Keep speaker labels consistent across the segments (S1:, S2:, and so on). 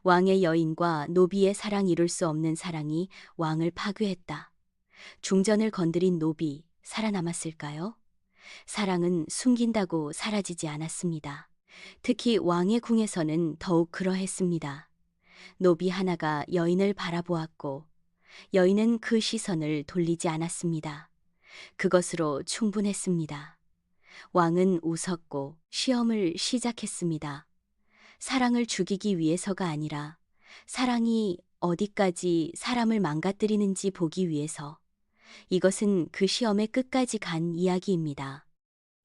S1: 왕의 여인과 노비의 사랑 이룰 수 없는 사랑이 왕을 파괴했다. 중전을 건드린 노비 살아남았을까요? 사랑은 숨긴다고 사라지지 않았습니다. 특히 왕의 궁에서는 더욱 그러했습니다. 노비 하나가 여인을 바라보았고 여인은 그 시선을 돌리지 않았습니다. 그것으로 충분했습니다. 왕은 웃었고 시험을 시작했습니다. 사랑을 죽이기 위해서가 아니라 사랑이 어디까지 사람을 망가뜨리는지 보기 위해서. 이것은 그 시험의 끝까지 간 이야기입니다.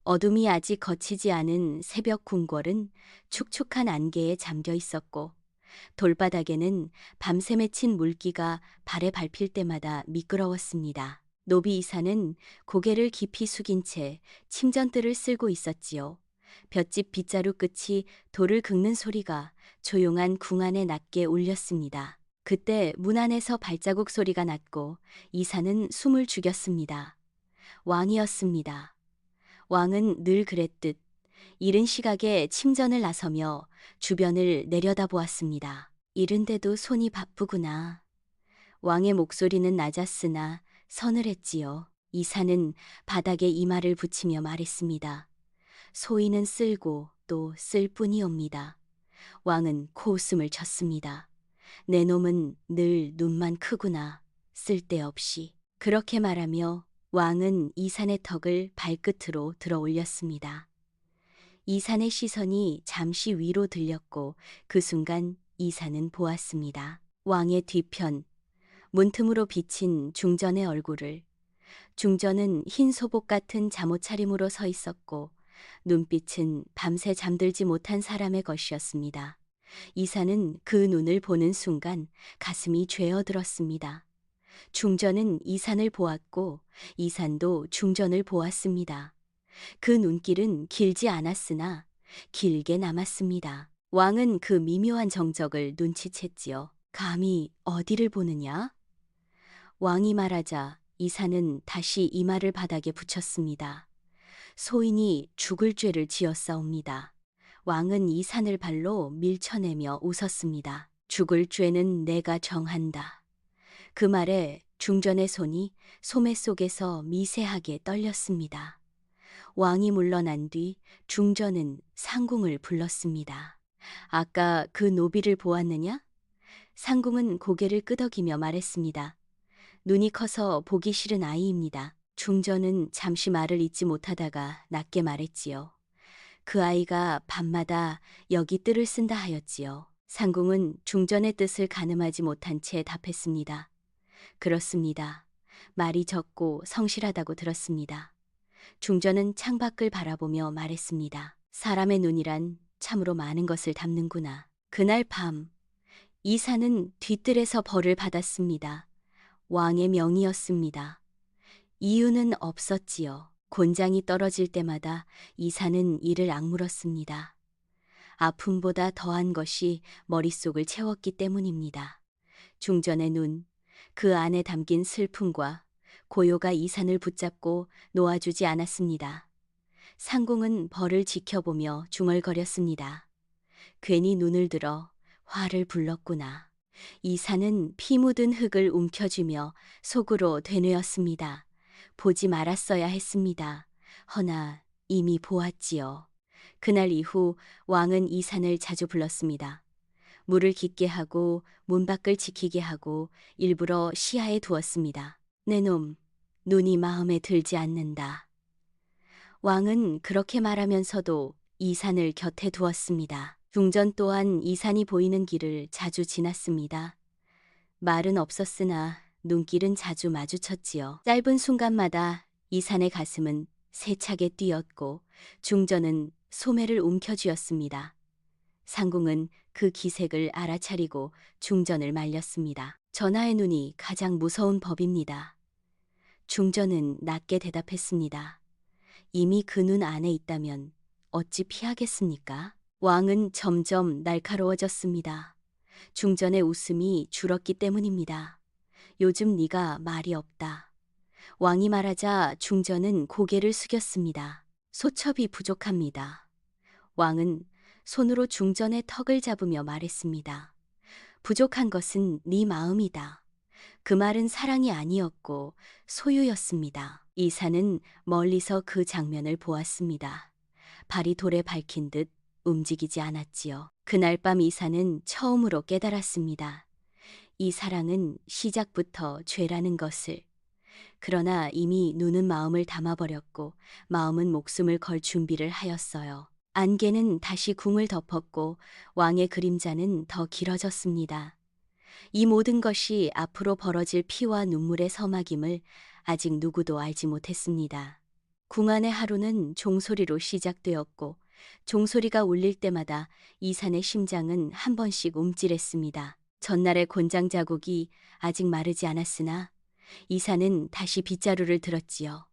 S1: 어둠이 아직 거치지 않은 새벽 궁궐은 축축한 안개에 잠겨 있었고 돌바닥에는 밤새 맺힌 물기가 발에 밟힐 때마다 미끄러웠습니다. 노비 이사는 고개를 깊이 숙인 채 침전뜰을 쓸고 있었지요. 볏짚 빗자루 끝이 돌을 긁는 소리가 조용한 궁 안에 낮게 울렸습니다. 그때 문 안에서 발자국 소리가 났고 이사는 숨을 죽였습니다. 왕이었습니다. 왕은 늘 그랬듯 이른 시각에 침전을 나서며 주변을 내려다보았습니다. 이른데도 손이 바쁘구나. 왕의 목소리는 낮았으나 서늘했지요. 이사는 바닥에 이마를 붙이며 말했습니다. 소인은 쓸고 또 쓸 뿐이옵니다. 왕은 코웃음을 쳤습니다. 내 놈은 늘 눈만 크구나. 쓸데없이. 그렇게 말하며 왕은 이산의 턱을 발끝으로 들어 올렸습니다. 이산의 시선이 잠시 위로 들렸고 그 순간 이산은 보았습니다. 왕의 뒤편, 문틈으로 비친 중전의 얼굴을. 중전은 흰 소복 같은 잠옷 차림으로 서 있었고 눈빛은 밤새 잠들지 못한 사람의 것이었습니다. 이사는 그 눈을 보는 순간 가슴이 죄어들었습니다. 중전은 이산을 보았고 이산도 중전을 보았습니다. 그 눈길은 길지 않았으나 길게 남았습니다. 왕은 그 미묘한 정적을 눈치챘지요. 감히 어디를 보느냐? 왕이 말하자 이산은 다시 이마를 바닥에 붙였습니다. 소인이 죽을 죄를 지었사옵니다. 왕은 이산을 발로 밀쳐내며 웃었습니다. 죽을 죄는 내가 정한다. 그 말에 중전의 손이 소매 속에서 미세하게 떨렸습니다. 왕이 물러난 뒤 중전은 상궁을 불렀습니다. 아까 그 노비를 보았느냐? 상궁은 고개를 끄덕이며 말했습니다. 눈이 커서 보기 싫은 아이입니다. 중전은 잠시 말을 잇지 못하다가 낮게 말했지요. 그 아이가 밤마다 여기 뜰을 쓴다 하였지요. 상궁은 중전의 뜻을 가늠하지 못한 채 답했습니다. 그렇습니다. 말이 적고 성실하다고 들었습니다. 중전은 창밖을 바라보며 말했습니다. 사람의 눈이란 참으로 많은 것을 담는구나. 그날 밤 이사는 뒤뜰에서 벌을 받았습니다. 왕의 명이었습니다. 이유는 없었지요. 곤장이 떨어질 때마다 이사는 이를 악물었습니다. 아픔보다 더한 것이 머릿속을 채웠기 때문입니다. 중전의 눈, 그 안에 담긴 슬픔과 고요가 이산을 붙잡고 놓아주지 않았습니다. 상궁은 벌을 지켜보며 중얼거렸습니다. 괜히 눈을 들어 화를 불렀구나. 이산은 피 묻은 흙을 움켜쥐며 속으로 되뇌었습니다. 보지 말았어야 했습니다. 허나 이미 보았지요. 그날 이후 왕은 이산을 자주 불렀습니다. 물을 깊게 하고 문 밖을 지키게 하고 일부러 시야에 두었습니다. 내 놈, 눈이 마음에 들지 않는다. 왕은 그렇게 말하면서도 이산을 곁에 두었습니다. 중전 또한 이산이 보이는 길을 자주 지났습니다. 말은 없었으나 눈길은 자주 마주쳤지요. 짧은 순간마다 이산의 가슴은 세차게 뛰었고 중전은 소매를 움켜쥐었습니다. 상궁은 그 기색을 알아차리고 중전을 말렸습니다. 전하의 눈이 가장 무서운 법입니다. 중전은 낮게 대답했습니다. 이미 그 눈 안에 있다면 어찌 피하겠습니까? 왕은 점점 날카로워졌습니다. 중전의 웃음이 줄었기 때문입니다. 요즘 네가 말이 없다. 왕이 말하자 중전은 고개를 숙였습니다. 소첩이 부족합니다. 왕은 손으로 중전의 턱을 잡으며 말했습니다. 부족한 것은 네 마음이다. 그 말은 사랑이 아니었고 소유였습니다. 이사는 멀리서 그 장면을 보았습니다. 발이 돌에 박힌 듯 움직이지 않았지요. 그날 밤 이사는 처음으로 깨달았습니다. 이 사랑은 시작부터 죄라는 것을. 그러나 이미 눈은 마음을 담아버렸고 마음은 목숨을 걸 준비를 하였어요. 안개는 다시 궁을 덮었고 왕의 그림자는 더 길어졌습니다. 이 모든 것이 앞으로 벌어질 피와 눈물의 서막임을 아직 누구도 알지 못했습니다. 궁 안의 하루는 종소리로 시작되었고 종소리가 울릴 때마다 이산의 심장은 한 번씩 움찔했습니다. 전날의 곤장 자국이 아직 마르지 않았으나 이사는 다시 빗자루를 들었지요.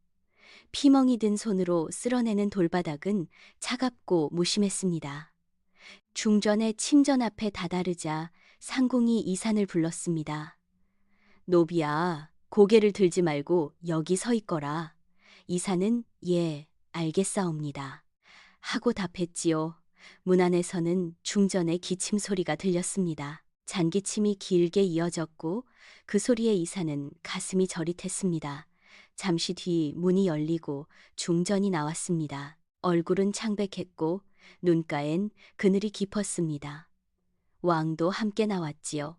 S1: 피멍이 든 손으로 쓸어내는 돌바닥은 차갑고 무심했습니다. 중전의 침전 앞에 다다르자 상궁이 이산을 불렀습니다. 노비야, 고개를 들지 말고 여기 서 있거라. 이산은 예, 알겠사옵니다. 하고 답했지요. 문 안에서는 중전의 기침 소리가 들렸습니다. 잔기침이 길게 이어졌고 그 소리에 이사는 가슴이 저릿했습니다. 잠시 뒤 문이 열리고 중전이 나왔습니다. 얼굴은 창백했고 눈가엔 그늘이 깊었습니다. 왕도 함께 나왔지요.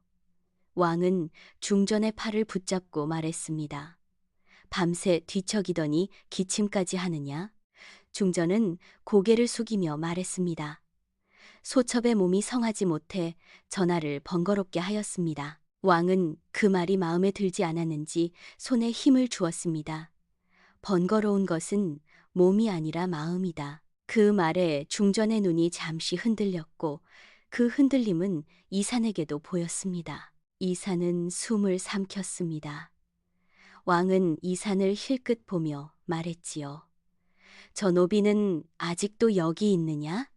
S1: 왕은 중전의 팔을 붙잡고 말했습니다. 밤새 뒤척이더니 기침까지 하느냐? 중전은 고개를 숙이며 말했습니다. 소첩의 몸이 성하지 못해 전하를 번거롭게 하였습니다. 왕은 그 말이 마음에 들지 않았는지 손에 힘을 주었습니다. 번거로운 것은 몸이 아니라 마음이다. 그 말에 중전의 눈이 잠시 흔들렸고 그 흔들림은 이산에게도 보였습니다. 이산은 숨을 삼켰습니다. 왕은 이산을 힐끗 보며 말했지요. 저 노비는 아직도 여기 있느냐?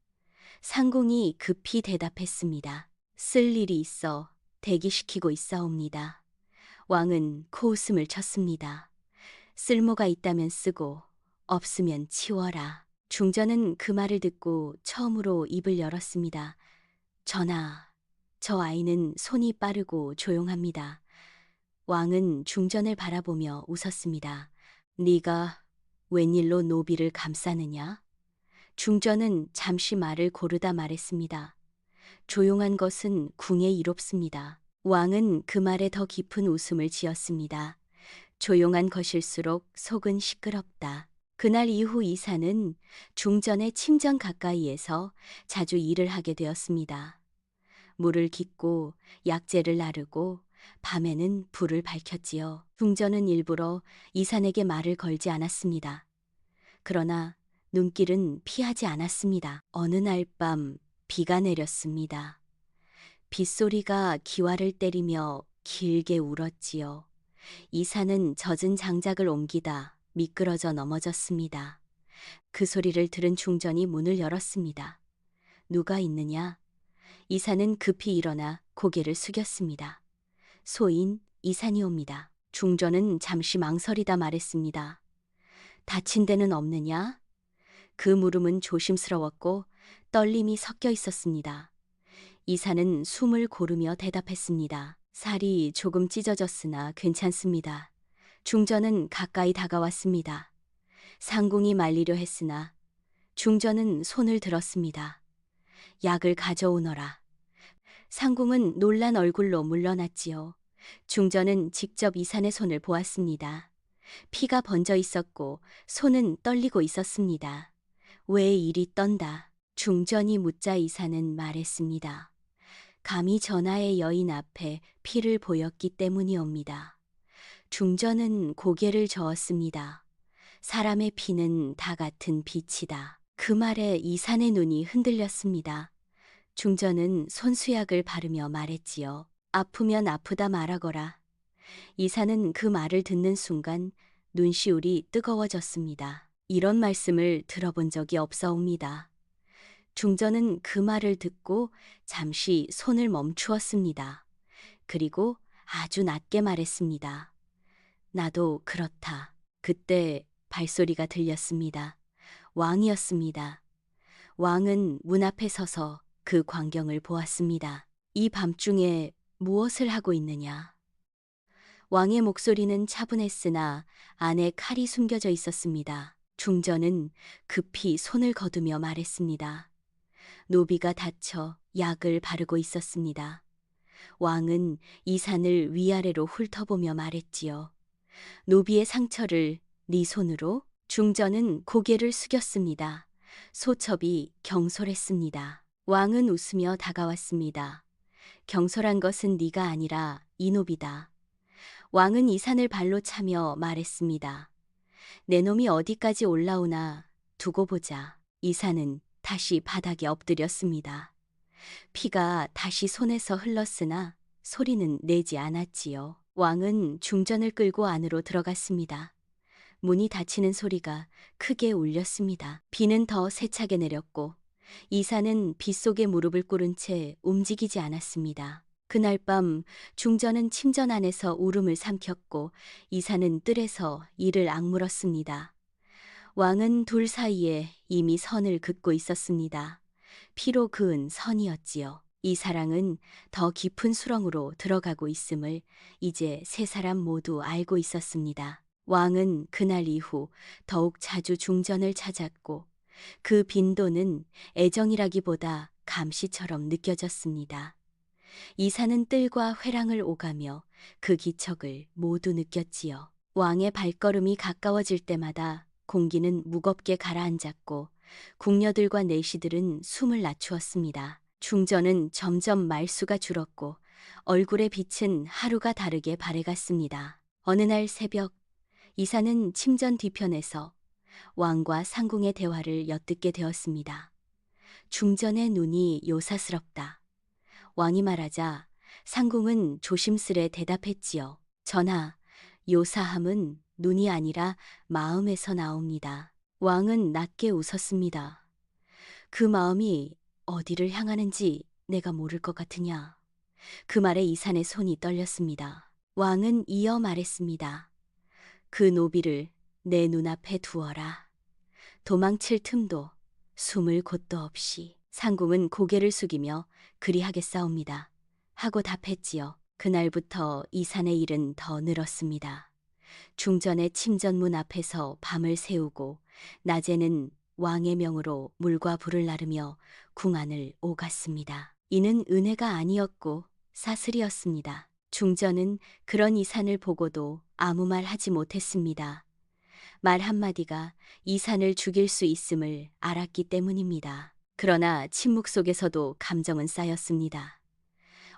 S1: 상궁이 급히 대답했습니다. 쓸 일이 있어 대기시키고 있사옵니다. 왕은 코웃음을 쳤습니다. 쓸모가 있다면 쓰고 없으면 치워라. 중전은 그 말을 듣고 처음으로 입을 열었습니다. 전하, 저 아이는 손이 빠르고 조용합니다. 왕은 중전을 바라보며 웃었습니다. 네가 웬일로 노비를 감싸느냐? 중전은 잠시 말을 고르다 말했습니다. 조용한 것은 궁에 이롭습니다. 왕은 그 말에 더 깊은 웃음을 지었습니다. 조용한 것일수록 속은 시끄럽다. 그날 이후 이사는 중전의 침전 가까이에서 자주 일을 하게 되었습니다. 물을 깃고 약재를 나르고 밤에는 불을 밝혔지요. 중전은 일부러 이산에게 말을 걸지 않았습니다. 그러나 눈길은 피하지 않았습니다. 어느 날 밤 비가 내렸습니다. 빗소리가 기와를 때리며 길게 울었지요. 이사는 젖은 장작을 옮기다 미끄러져 넘어졌습니다. 그 소리를 들은 중전이 문을 열었습니다. 누가 있느냐? 이사는 급히 일어나 고개를 숙였습니다. 소인 이산이옵니다. 중전은 잠시 망설이다 말했습니다. 다친 데는 없느냐? 그 물음은 조심스러웠고 떨림이 섞여 있었습니다. 이사는 숨을 고르며 대답했습니다. 살이 조금 찢어졌으나 괜찮습니다. 중전은 가까이 다가왔습니다. 상궁이 말리려 했으나 중전은 손을 들었습니다. 약을 가져오너라. 상궁은 놀란 얼굴로 물러났지요. 중전은 직접 이산의 손을 보았습니다. 피가 번져 있었고 손은 떨리고 있었습니다. 왜 이리 떤다? 중전이 묻자 이사는 말했습니다. 감히 전하의 여인 앞에 피를 보였기 때문이옵니다. 중전은 고개를 저었습니다. 사람의 피는 다 같은 빛이다. 그 말에 이산의 눈이 흔들렸습니다. 중전은 손수약을 바르며 말했지요. 아프면 아프다 말하거라. 이사는 그 말을 듣는 순간 눈시울이 뜨거워졌습니다. 이런 말씀을 들어본 적이 없사옵니다. 중전은 그 말을 듣고 잠시 손을 멈추었습니다. 그리고 아주 낮게 말했습니다. 나도 그렇다. 그때 발소리가 들렸습니다. 왕이었습니다. 왕은 문 앞에 서서 그 광경을 보았습니다. 이 밤중에 무엇을 하고 있느냐? 왕의 목소리는 차분했으나 안에 칼이 숨겨져 있었습니다. 중전은 급히 손을 거두며 말했습니다. 노비가 다쳐 약을 바르고 있었습니다. 왕은 이산을 위아래로 훑어보며 말했지요. 노비의 상처를 네 손으로? 중전은 고개를 숙였습니다. 소첩이 경솔했습니다. 왕은 웃으며 다가왔습니다. 경솔한 것은 네가 아니라 이 노비다. 왕은 이산을 발로 차며 말했습니다. 내 놈이 어디까지 올라오나 두고 보자. 이산은 다시 바닥에 엎드렸습니다. 피가 다시 손에서 흘렀으나 소리는 내지 않았지요. 왕은 중전을 끌고 안으로 들어갔습니다. 문이 닫히는 소리가 크게 울렸습니다. 비는 더 세차게 내렸고 이사는 빗속에 무릎을 꿇은 채 움직이지 않았습니다. 그날 밤 중전은 침전 안에서 울음을 삼켰고 이사는 뜰에서 이를 악물었습니다. 왕은 둘 사이에 이미 선을 긋고 있었습니다. 피로 그은 선이었지요. 이 사랑은 더 깊은 수렁으로 들어가고 있음을 이제 세 사람 모두 알고 있었습니다. 왕은 그날 이후 더욱 자주 중전을 찾았고 그 빈도는 애정이라기보다 감시처럼 느껴졌습니다. 이사는 뜰과 회랑을 오가며 그 기척을 모두 느꼈지요. 왕의 발걸음이 가까워질 때마다 공기는 무겁게 가라앉았고 궁녀들과 내시들은 숨을 낮추었습니다. 중전은 점점 말수가 줄었고 얼굴의 빛은 하루가 다르게 밝아갔습니다. 어느 날 새벽 이사는 침전 뒤편에서 왕과 상궁의 대화를 엿듣게 되었습니다. 중전의 눈이 요사스럽다. 왕이 말하자 상궁은 조심스레 대답했지요. 전하, 요사함은 눈이 아니라 마음에서 나옵니다. 왕은 낮게 웃었습니다. 그 마음이 어디를 향하는지 내가 모를 것 같으냐. 그 말에 이산의 손이 떨렸습니다. 왕은 이어 말했습니다. 그 노비를 내 눈앞에 두어라. 도망칠 틈도 숨을 곳도 없이. 상궁은 고개를 숙이며 그리하겠사옵니다. 하고 답했지요. 그날부터 이산의 일은 더 늘었습니다. 중전의 침전문 앞에서 밤을 새우고 낮에는 왕의 명으로 물과 불을 나르며 궁 안을 오갔습니다. 이는 은혜가 아니었고 사슬이었습니다. 중전은 그런 이산을 보고도 아무 말 하지 못했습니다. 말 한마디가 이산을 죽일 수 있음을 알았기 때문입니다. 그러나 침묵 속에서도 감정은 쌓였습니다.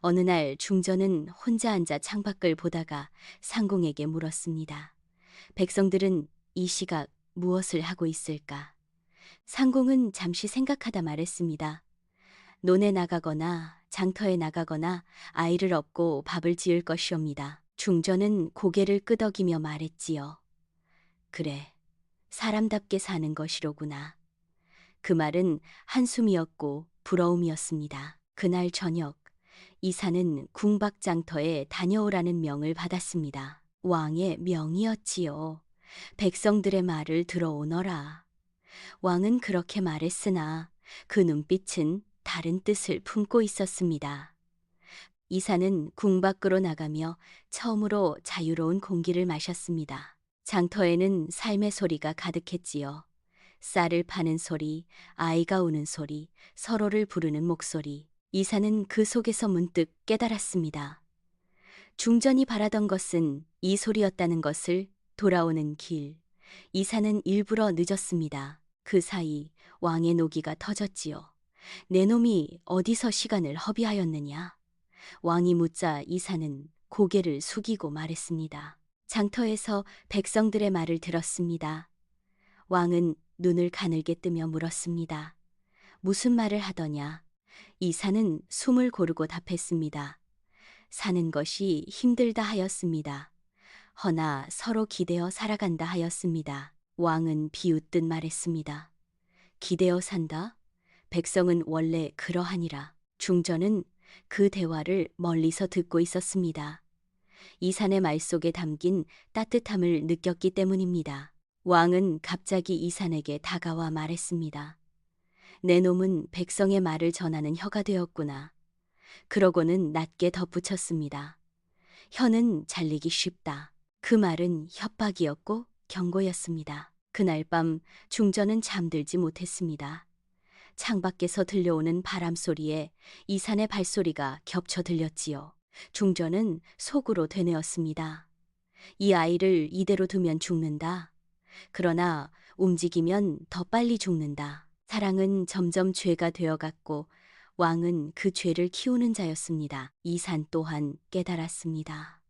S1: 어느 날 중전은 혼자 앉아 창밖을 보다가 상궁에게 물었습니다. 백성들은 이 시각 무엇을 하고 있을까? 상궁은 잠시 생각하다 말했습니다. 논에 나가거나 장터에 나가거나 아이를 업고 밥을 지을 것이옵니다. 중전은 고개를 끄덕이며 말했지요. 그래, 사람답게 사는 것이로구나. 그 말은 한숨이었고 부러움이었습니다. 그날 저녁 이사는 궁박장터에 다녀오라는 명을 받았습니다. 왕의 명이었지요. 백성들의 말을 들어오너라. 왕은 그렇게 말했으나 그 눈빛은 다른 뜻을 품고 있었습니다. 이사는 궁 밖으로 나가며 처음으로 자유로운 공기를 마셨습니다. 장터에는 삶의 소리가 가득했지요. 쌀을 파는 소리, 아이가 우는 소리, 서로를 부르는 목소리. 이사는 그 속에서 문득 깨달았습니다. 중전이 바라던 것은 이 소리였다는 것을. 돌아오는 길. 이사는 일부러 늦었습니다. 그 사이 왕의 노기가 터졌지요. 내 놈이 어디서 시간을 허비하였느냐? 왕이 묻자 이사는 고개를 숙이고 말했습니다. 장터에서 백성들의 말을 들었습니다. 왕은 눈을 가늘게 뜨며 물었습니다. 무슨 말을 하더냐? 이사는 숨을 고르고 답했습니다. 사는 것이 힘들다 하였습니다. 허나 서로 기대어 살아간다 하였습니다. 왕은 비웃듯 말했습니다. 기대어 산다? 백성은 원래 그러하니라. 중전은 그 대화를 멀리서 듣고 있었습니다. 이산의 말 속에 담긴 따뜻함을 느꼈기 때문입니다. 왕은 갑자기 이산에게 다가와 말했습니다. 내 놈은 백성의 말을 전하는 혀가 되었구나. 그러고는 낮게 덧붙였습니다. 혀는 잘리기 쉽다. 그 말은 협박이었고 경고였습니다. 그날 밤 중전은 잠들지 못했습니다. 창밖에서 들려오는 바람 소리에 이산의 발소리가 겹쳐 들렸지요. 중전은 속으로 되뇌었습니다. 이 아이를 이대로 두면 죽는다. 그러나 움직이면 더 빨리 죽는다. 사랑은 점점 죄가 되어갔고 왕은 그 죄를 키우는 자였습니다. 이산 또한 깨달았습니다.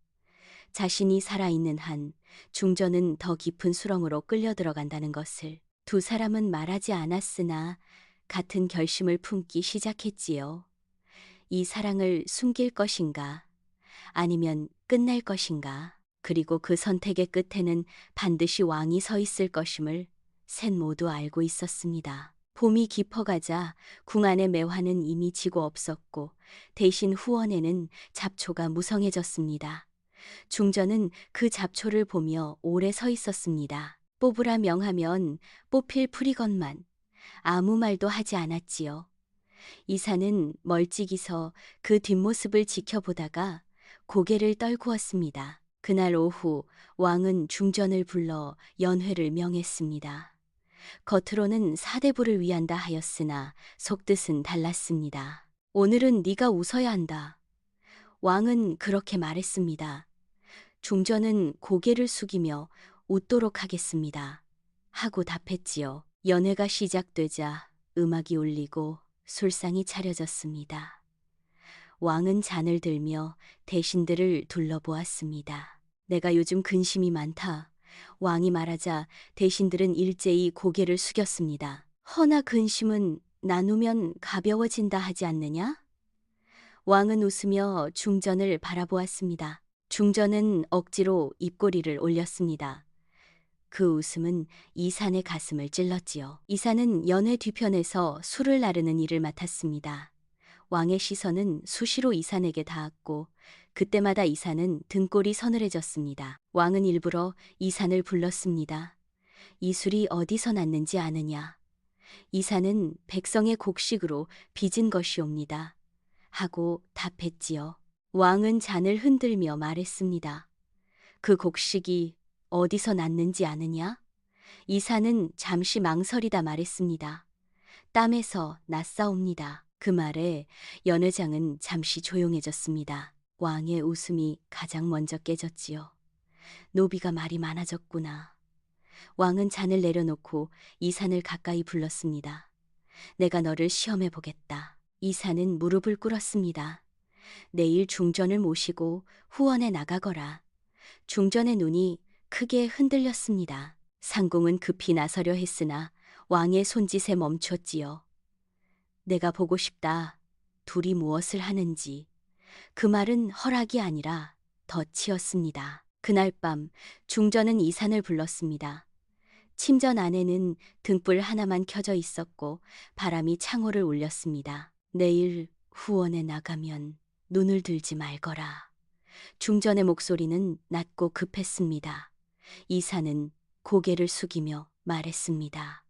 S1: 자신이 살아있는 한 중전은 더 깊은 수렁으로 끌려 들어간다는 것을. 두 사람은 말하지 않았으나 같은 결심을 품기 시작했지요. 이 사랑을 숨길 것인가 아니면 끝날 것인가. 그리고 그 선택의 끝에는 반드시 왕이 서 있을 것임을 셋 모두 알고 있었습니다. 봄이 깊어가자 궁 안의 매화는 이미 지고 없었고 대신 후원에는 잡초가 무성해졌습니다. 중전은 그 잡초를 보며 오래 서 있었습니다. 뽑으라 명하면 뽑힐 풀이건만 아무 말도 하지 않았지요. 이사는 멀찍이 서 그 뒷모습을 지켜보다가 고개를 떨구었습니다. 그날 오후 왕은 중전을 불러 연회를 명했습니다. 겉으로는 사대부를 위한다 하였으나 속뜻은 달랐습니다. 오늘은 네가 웃어야 한다. 왕은 그렇게 말했습니다. 중전은 고개를 숙이며 웃도록 하겠습니다. 하고 답했지요. 연회가 시작되자 음악이 울리고 술상이 차려졌습니다. 왕은 잔을 들며 대신들을 둘러보았습니다. 내가 요즘 근심이 많다. 왕이 말하자 대신들은 일제히 고개를 숙였습니다. 허나 근심은 나누면 가벼워진다 하지 않느냐? 왕은 웃으며 중전을 바라보았습니다. 중전은 억지로 입꼬리를 올렸습니다. 그 웃음은 이산의 가슴을 찔렀지요. 이산은 연회 뒤편에서 술을 나르는 일을 맡았습니다. 왕의 시선은 수시로 이산에게 닿았고 그때마다 이산은 등골이 서늘해졌습니다. 왕은 일부러 이산을 불렀습니다. 이 술이 어디서 났는지 아느냐. 이산은 백성의 곡식으로 빚은 것이옵니다. 하고 답했지요. 왕은 잔을 흔들며 말했습니다. 그 곡식이 어디서 났는지 아느냐? 이사는 잠시 망설이다 말했습니다. 땀에서 났사옵니다. 그 말에 연회장은 잠시 조용해졌습니다. 왕의 웃음이 가장 먼저 깨졌지요. 노비가 말이 많아졌구나. 왕은 잔을 내려놓고 이산을 가까이 불렀습니다. 내가 너를 시험해 보겠다. 이산은 무릎을 꿇었습니다. 내일 중전을 모시고 후원에 나가거라. 중전의 눈이 크게 흔들렸습니다. 상궁은 급히 나서려 했으나 왕의 손짓에 멈췄지요. 내가 보고 싶다. 둘이 무엇을 하는지. 그 말은 허락이 아니라 덫이었습니다. 그날 밤 중전은 이산을 불렀습니다. 침전 안에는 등불 하나만 켜져 있었고 바람이 창호를 울렸습니다. 내일 후원에 나가면 눈을 들지 말거라. 중전의 목소리는 낮고 급했습니다. 이사는 고개를 숙이며 말했습니다.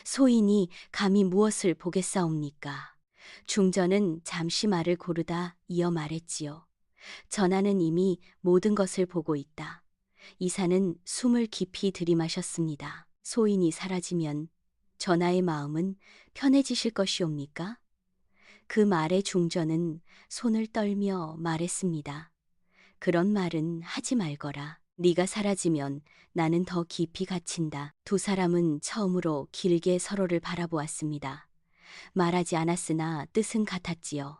S1: 소인이 감히 무엇을 보겠사옵니까? 중전은 잠시 말을 고르다 이어 말했지요. 전하는 이미 모든 것을 보고 있다. 이사는 숨을 깊이 들이마셨습니다. 소인이 사라지면 전하의 마음은 편해지실 것이옵니까? 그 말에 중전은 손을 떨며 말했습니다. 그런 말은 하지 말거라. 네가 사라지면 나는 더 깊이 갇힌다. 두 사람은 처음으로 길게 서로를 바라보았습니다. 말하지 않았으나 뜻은 같았지요.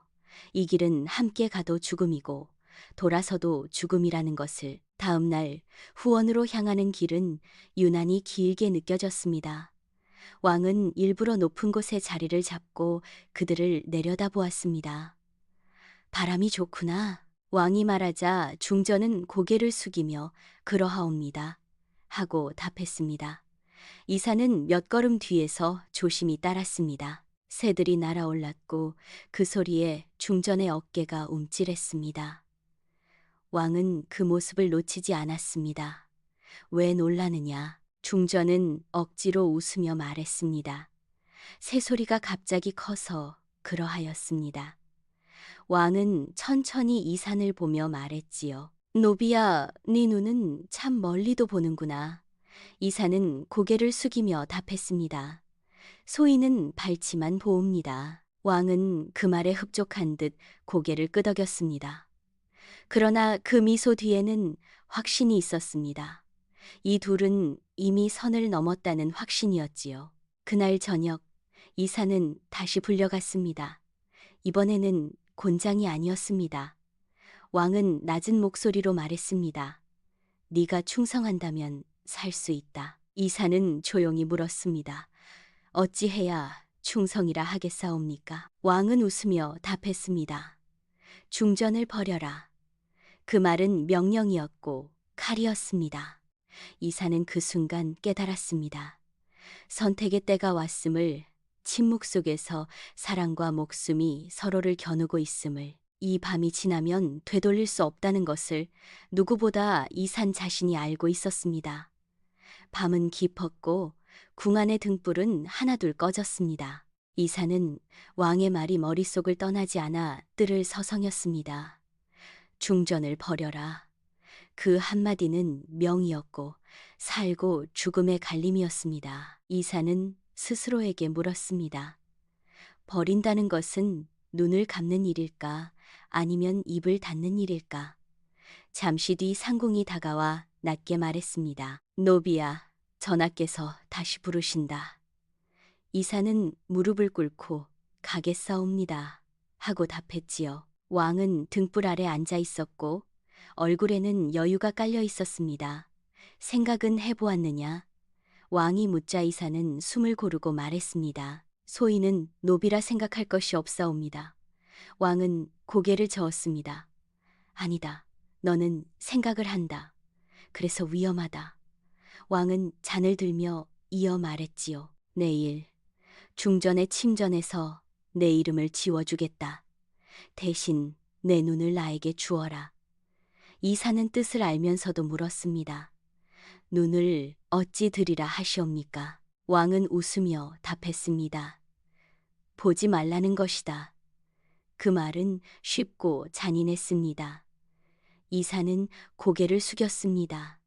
S1: 이 길은 함께 가도 죽음이고 돌아서도 죽음이라는 것을. 다음 날 후원으로 향하는 길은 유난히 길게 느껴졌습니다. 왕은 일부러 높은 곳에 자리를 잡고 그들을 내려다보았습니다. 바람이 좋구나. 왕이 말하자 중전은 고개를 숙이며 그러하옵니다. 하고 답했습니다. 이사는 몇 걸음 뒤에서 조심히 따랐습니다. 새들이 날아올랐고 그 소리에 중전의 어깨가 움찔했습니다. 왕은 그 모습을 놓치지 않았습니다. 왜 놀라느냐? 중전은 억지로 웃으며 말했습니다. 새소리가 갑자기 커서 그러하였습니다. 왕은 천천히 이산을 보며 말했지요. 노비야, 네 눈은 참 멀리도 보는구나. 이산은 고개를 숙이며 답했습니다. 소인은 발치만 보옵니다. 왕은 그 말에 흡족한 듯 고개를 끄덕였습니다. 그러나 그 미소 뒤에는 확신이 있었습니다. 이 둘은 이미 선을 넘었다는 확신이었지요. 그날 저녁 이사는 다시 불려갔습니다. 이번에는 곤장이 아니었습니다. 왕은 낮은 목소리로 말했습니다. 네가 충성한다면 살 수 있다. 이사는 조용히 물었습니다. 어찌해야 충성이라 하겠사옵니까? 왕은 웃으며 답했습니다. 중전을 버려라. 그 말은 명령이었고 칼이었습니다. 이사는 그 순간 깨달았습니다. 선택의 때가 왔음을, 침묵 속에서 사랑과 목숨이 서로를 겨누고 있음을, 이 밤이 지나면 되돌릴 수 없다는 것을 누구보다 이산 자신이 알고 있었습니다. 밤은 깊었고 궁 안의 등불은 하나둘 꺼졌습니다. 이사는 왕의 말이 머릿속을 떠나지 않아 뜰을 서성였습니다. 중전을 버려라. 그 한마디는 명이었고 살고 죽음의 갈림이었습니다. 이사는 스스로에게 물었습니다. 버린다는 것은 눈을 감는 일일까? 아니면 입을 닫는 일일까? 잠시 뒤 상궁이 다가와 낮게 말했습니다. 노비야, 전하께서 다시 부르신다. 이사는 무릎을 꿇고 가겠사옵니다. 하고 답했지요. 왕은 등불 아래 앉아 있었고 얼굴에는 여유가 깔려 있었습니다. 생각은 해보았느냐? 왕이 묻자 이사는 숨을 고르고 말했습니다. 소인은 노비라 생각할 것이 없사옵니다. 왕은 고개를 저었습니다. 아니다. 너는 생각을 한다. 그래서 위험하다. 왕은 잔을 들며 이어 말했지요. 내일 중전의 침전에서 내 이름을 지워주겠다. 대신 내 눈을 나에게 주어라. 이사는 뜻을 알면서도 물었습니다. 눈을 어찌 드리라 하시옵니까? 왕은 웃으며 답했습니다. 보지 말라는 것이다. 그 말은 쉽고 잔인했습니다. 이사는 고개를 숙였습니다.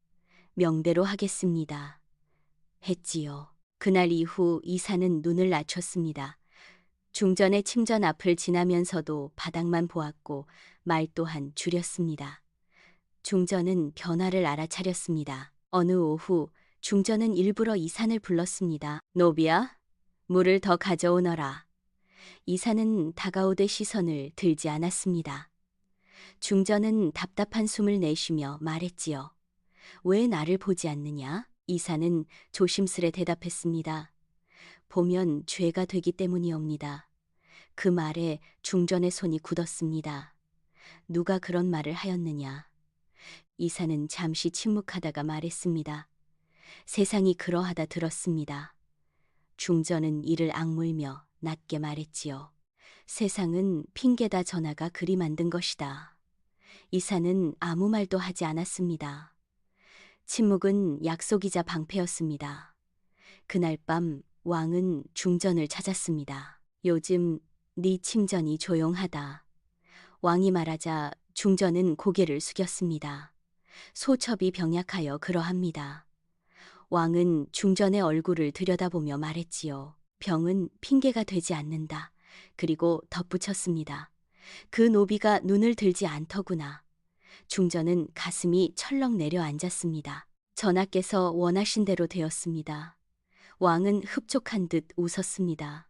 S1: 명대로 하겠습니다. 했지요. 그날 이후 이사는 눈을 낮췄습니다. 중전의 침전 앞을 지나면서도 바닥만 보았고 말 또한 줄였습니다. 중전은 변화를 알아차렸습니다. 어느 오후 중전은 일부러 이산을 불렀습니다. 노비야, 물을 더 가져오너라. 이산은 다가오되 시선을 들지 않았습니다. 중전은 답답한 숨을 내쉬며 말했지요. 왜 나를 보지 않느냐? 이사는 조심스레 대답했습니다. 보면 죄가 되기 때문이옵니다. 그 말에 중전의 손이 굳었습니다. 누가 그런 말을 하였느냐? 이사는 잠시 침묵하다가 말했습니다. 세상이 그러하다 들었습니다. 중전은 이를 악물며 낮게 말했지요. 세상은 핑계다 전하가 그리 만든 것이다. 이사는 아무 말도 하지 않았습니다. 침묵은 약속이자 방패였습니다. 그날 밤 왕은 중전을 찾았습니다. 요즘 네 침전이 조용하다. 왕이 말하자 중전은 고개를 숙였습니다. 소첩이 병약하여 그러합니다. 왕은 중전의 얼굴을 들여다보며 말했지요. 병은 핑계가 되지 않는다. 그리고 덧붙였습니다. 그 노비가 눈을 들지 않더구나. 중전은 가슴이 철렁 내려앉았습니다. 전하께서 원하신 대로 되었습니다. 왕은 흡족한 듯 웃었습니다.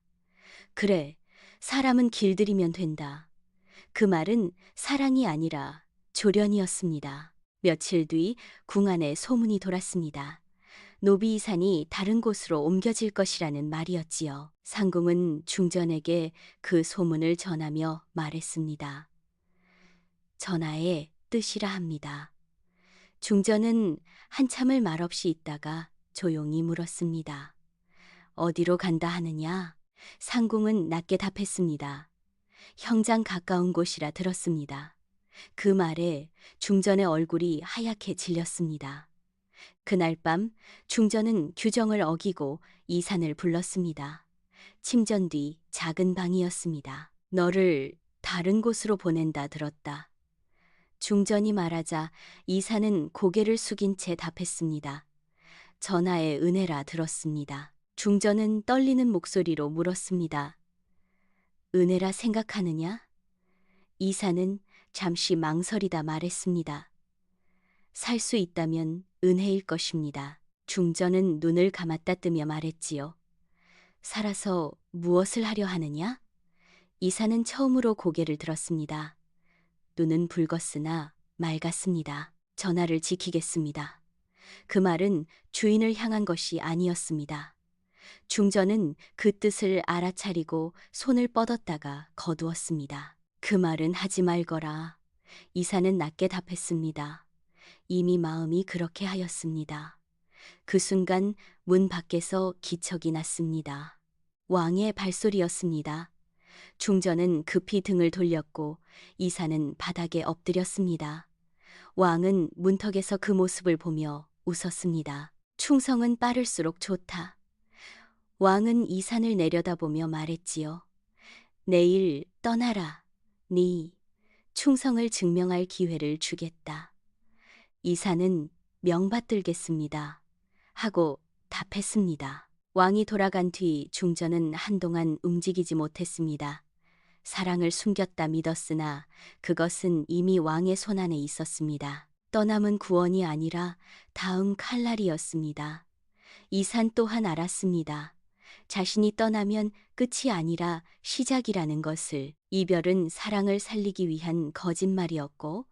S1: 그래, 사람은 길들이면 된다. 그 말은 사랑이 아니라 조련이었습니다. 며칠 뒤 궁 안에 소문이 돌았습니다. 노비 이산이 다른 곳으로 옮겨질 것이라는 말이었지요. 상궁은 중전에게 그 소문을 전하며 말했습니다. 전하의 뜻이라 합니다. 중전은 한참을 말없이 있다가 조용히 물었습니다. 어디로 간다 하느냐? 상궁은 낮게 답했습니다. 형장 가까운 곳이라 들었습니다. 그 말에 중전의 얼굴이 하얗게 질렸습니다. 그날 밤 중전은 규정을 어기고 이산을 불렀습니다. 침전 뒤 작은 방이었습니다. 너를 다른 곳으로 보낸다 들었다. 중전이 말하자 이사는 고개를 숙인 채 답했습니다. 전하의 은혜라 들었습니다. 중전은 떨리는 목소리로 물었습니다. 은혜라 생각하느냐? 이사는 잠시 망설이다 말했습니다. 살 수 있다면 은혜일 것입니다. 중전은 눈을 감았다 뜨며 말했지요. 살아서 무엇을 하려 하느냐? 이사는 처음으로 고개를 들었습니다. 눈은 붉었으나 맑았습니다. 전하를 지키겠습니다. 그 말은 주인을 향한 것이 아니었습니다. 중전은 그 뜻을 알아차리고 손을 뻗었다가 거두었습니다. 그 말은 하지 말거라. 이사는 낮게 답했습니다. 이미 마음이 그렇게 하였습니다. 그 순간 문 밖에서 기척이 났습니다. 왕의 발소리였습니다. 중전은 급히 등을 돌렸고 이사는 바닥에 엎드렸습니다. 왕은 문턱에서 그 모습을 보며 웃었습니다. 충성은 빠를수록 좋다. 왕은 이산을 내려다보며 말했지요. 내일 떠나라. 네 충성을 증명할 기회를 주겠다. 이사는 명받들겠습니다. 하고 답했습니다. 왕이 돌아간 뒤 중전은 한동안 움직이지 못했습니다. 사랑을 숨겼다 믿었으나 그것은 이미 왕의 손안에 있었습니다. 떠남은 구원이 아니라 다음 칼날이었습니다. 이산 또한 알았습니다. 자신이 떠나면 끝이 아니라 시작이라는 것을. 이별은 사랑을 살리기 위한 거짓말이었고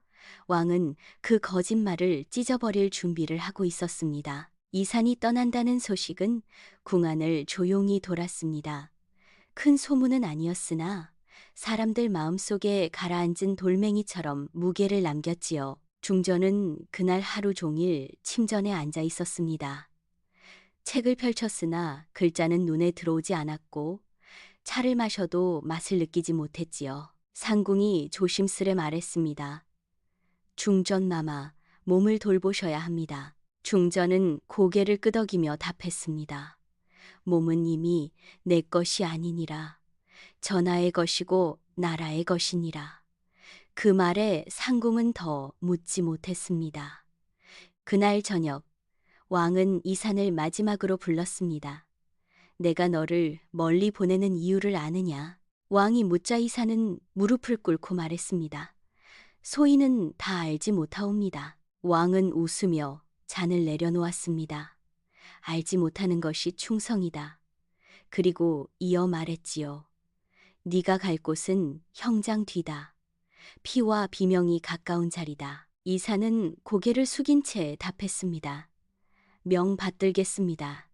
S1: 왕은 그 거짓말을 찢어버릴 준비를 하고 있었습니다. 이산이 떠난다는 소식은 궁안을 조용히 돌았습니다. 큰 소문은 아니었으나 사람들 마음속에 가라앉은 돌멩이처럼 무게를 남겼지요. 중전은 그날 하루 종일 침전에 앉아 있었습니다. 책을 펼쳤으나 글자는 눈에 들어오지 않았고 차를 마셔도 맛을 느끼지 못했지요. 상궁이 조심스레 말했습니다. 중전마마, 몸을 돌보셔야 합니다. 중전은 고개를 끄덕이며 답했습니다. 몸은 이미 내 것이 아니니라. 전하의 것이고 나라의 것이니라. 그 말에 상궁은 더 묻지 못했습니다. 그날 저녁 왕은 이산을 마지막으로 불렀습니다. 내가 너를 멀리 보내는 이유를 아느냐? 왕이 묻자 이산은 무릎을 꿇고 말했습니다. 소인은 다 알지 못하옵니다. 왕은 웃으며 잔을 내려놓았습니다. 알지 못하는 것이 충성이다. 그리고 이어 말했지요. 네가 갈 곳은 형장 뒤다. 피와 비명이 가까운 자리다. 이사는 고개를 숙인 채 답했습니다. 명 받들겠습니다.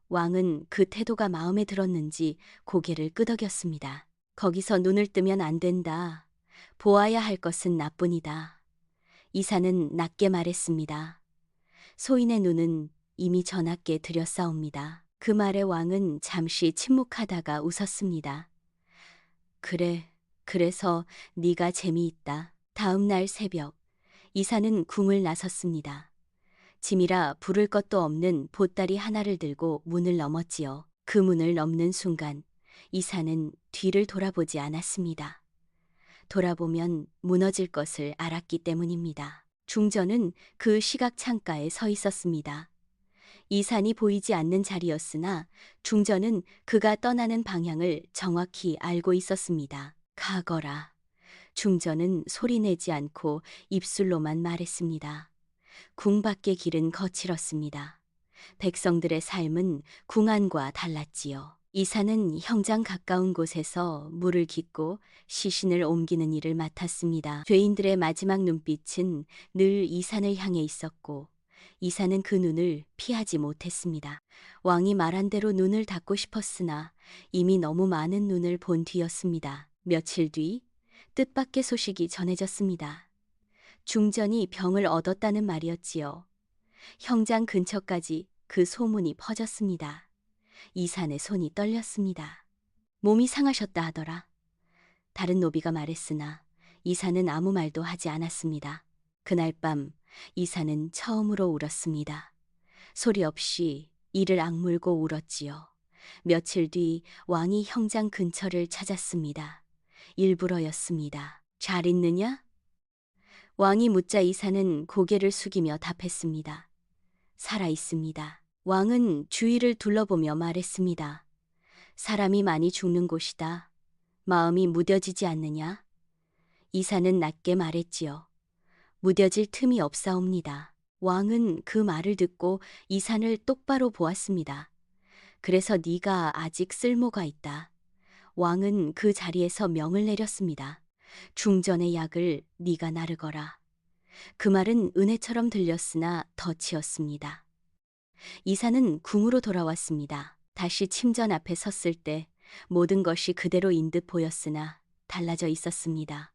S1: 왕은 그 태도가 마음에 들었는지 고개를 끄덕였습니다. 거기서 눈을 뜨면 안 된다. 보아야 할 것은 나뿐이다. 이사는 낮게 말했습니다. 소인의 눈은 이미 전하께 들였사옵니다. 그 말에 왕은 잠시 침묵하다가 웃었습니다. 그래, 그래서 네가 재미있다. 다음 날 새벽, 이사는 궁을 나섰습니다. 짐이라 부를 것도 없는 보따리 하나를 들고 문을 넘었지요. 그 문을 넘는 순간 이사는 뒤를 돌아보지 않았습니다. 돌아보면 무너질 것을 알았기 때문입니다. 중전은 그 시각 창가에 서 있었습니다. 이산이 보이지 않는 자리였으나 중전은 그가 떠나는 방향을 정확히 알고 있었습니다. 가거라. 중전은 소리내지 않고 입술로만 말했습니다. 궁 밖의 길은 거칠었습니다. 백성들의 삶은 궁 안과 달랐지요. 이사는 형장 가까운 곳에서 물을 깃고 시신을 옮기는 일을 맡았습니다. 죄인들의 마지막 눈빛은 늘 이산을 향해 있었고 이사는 그 눈을 피하지 못했습니다. 왕이 말한 대로 눈을 닫고 싶었으나 이미 너무 많은 눈을 본 뒤였습니다. 며칠 뒤 뜻밖의 소식이 전해졌습니다. 중전이 병을 얻었다는 말이었지요. 형장 근처까지 그 소문이 퍼졌습니다. 이산의 손이 떨렸습니다. 몸이 상하셨다 하더라. 다른 노비가 말했으나 이산은 아무 말도 하지 않았습니다. 그날 밤 이산은 처음으로 울었습니다. 소리 없이 이를 악물고 울었지요. 며칠 뒤 왕이 형장 근처를 찾았습니다. 일부러였습니다. 잘 있느냐? 왕이 묻자 이사는 고개를 숙이며 답했습니다. 살아 있습니다. 왕은 주위를 둘러보며 말했습니다. 사람이 많이 죽는 곳이다. 마음이 무뎌지지 않느냐? 이사는 낮게 말했지요. 무뎌질 틈이 없사옵니다. 왕은 그 말을 듣고 이산을 똑바로 보았습니다. 그래서 네가 아직 쓸모가 있다. 왕은 그 자리에서 명을 내렸습니다. 중전의 약을 네가 나르거라. 그 말은 은혜처럼 들렸으나 덫이었습니다. 이사는 궁으로 돌아왔습니다. 다시 침전 앞에 섰을 때 모든 것이 그대로인 듯 보였으나 달라져 있었습니다.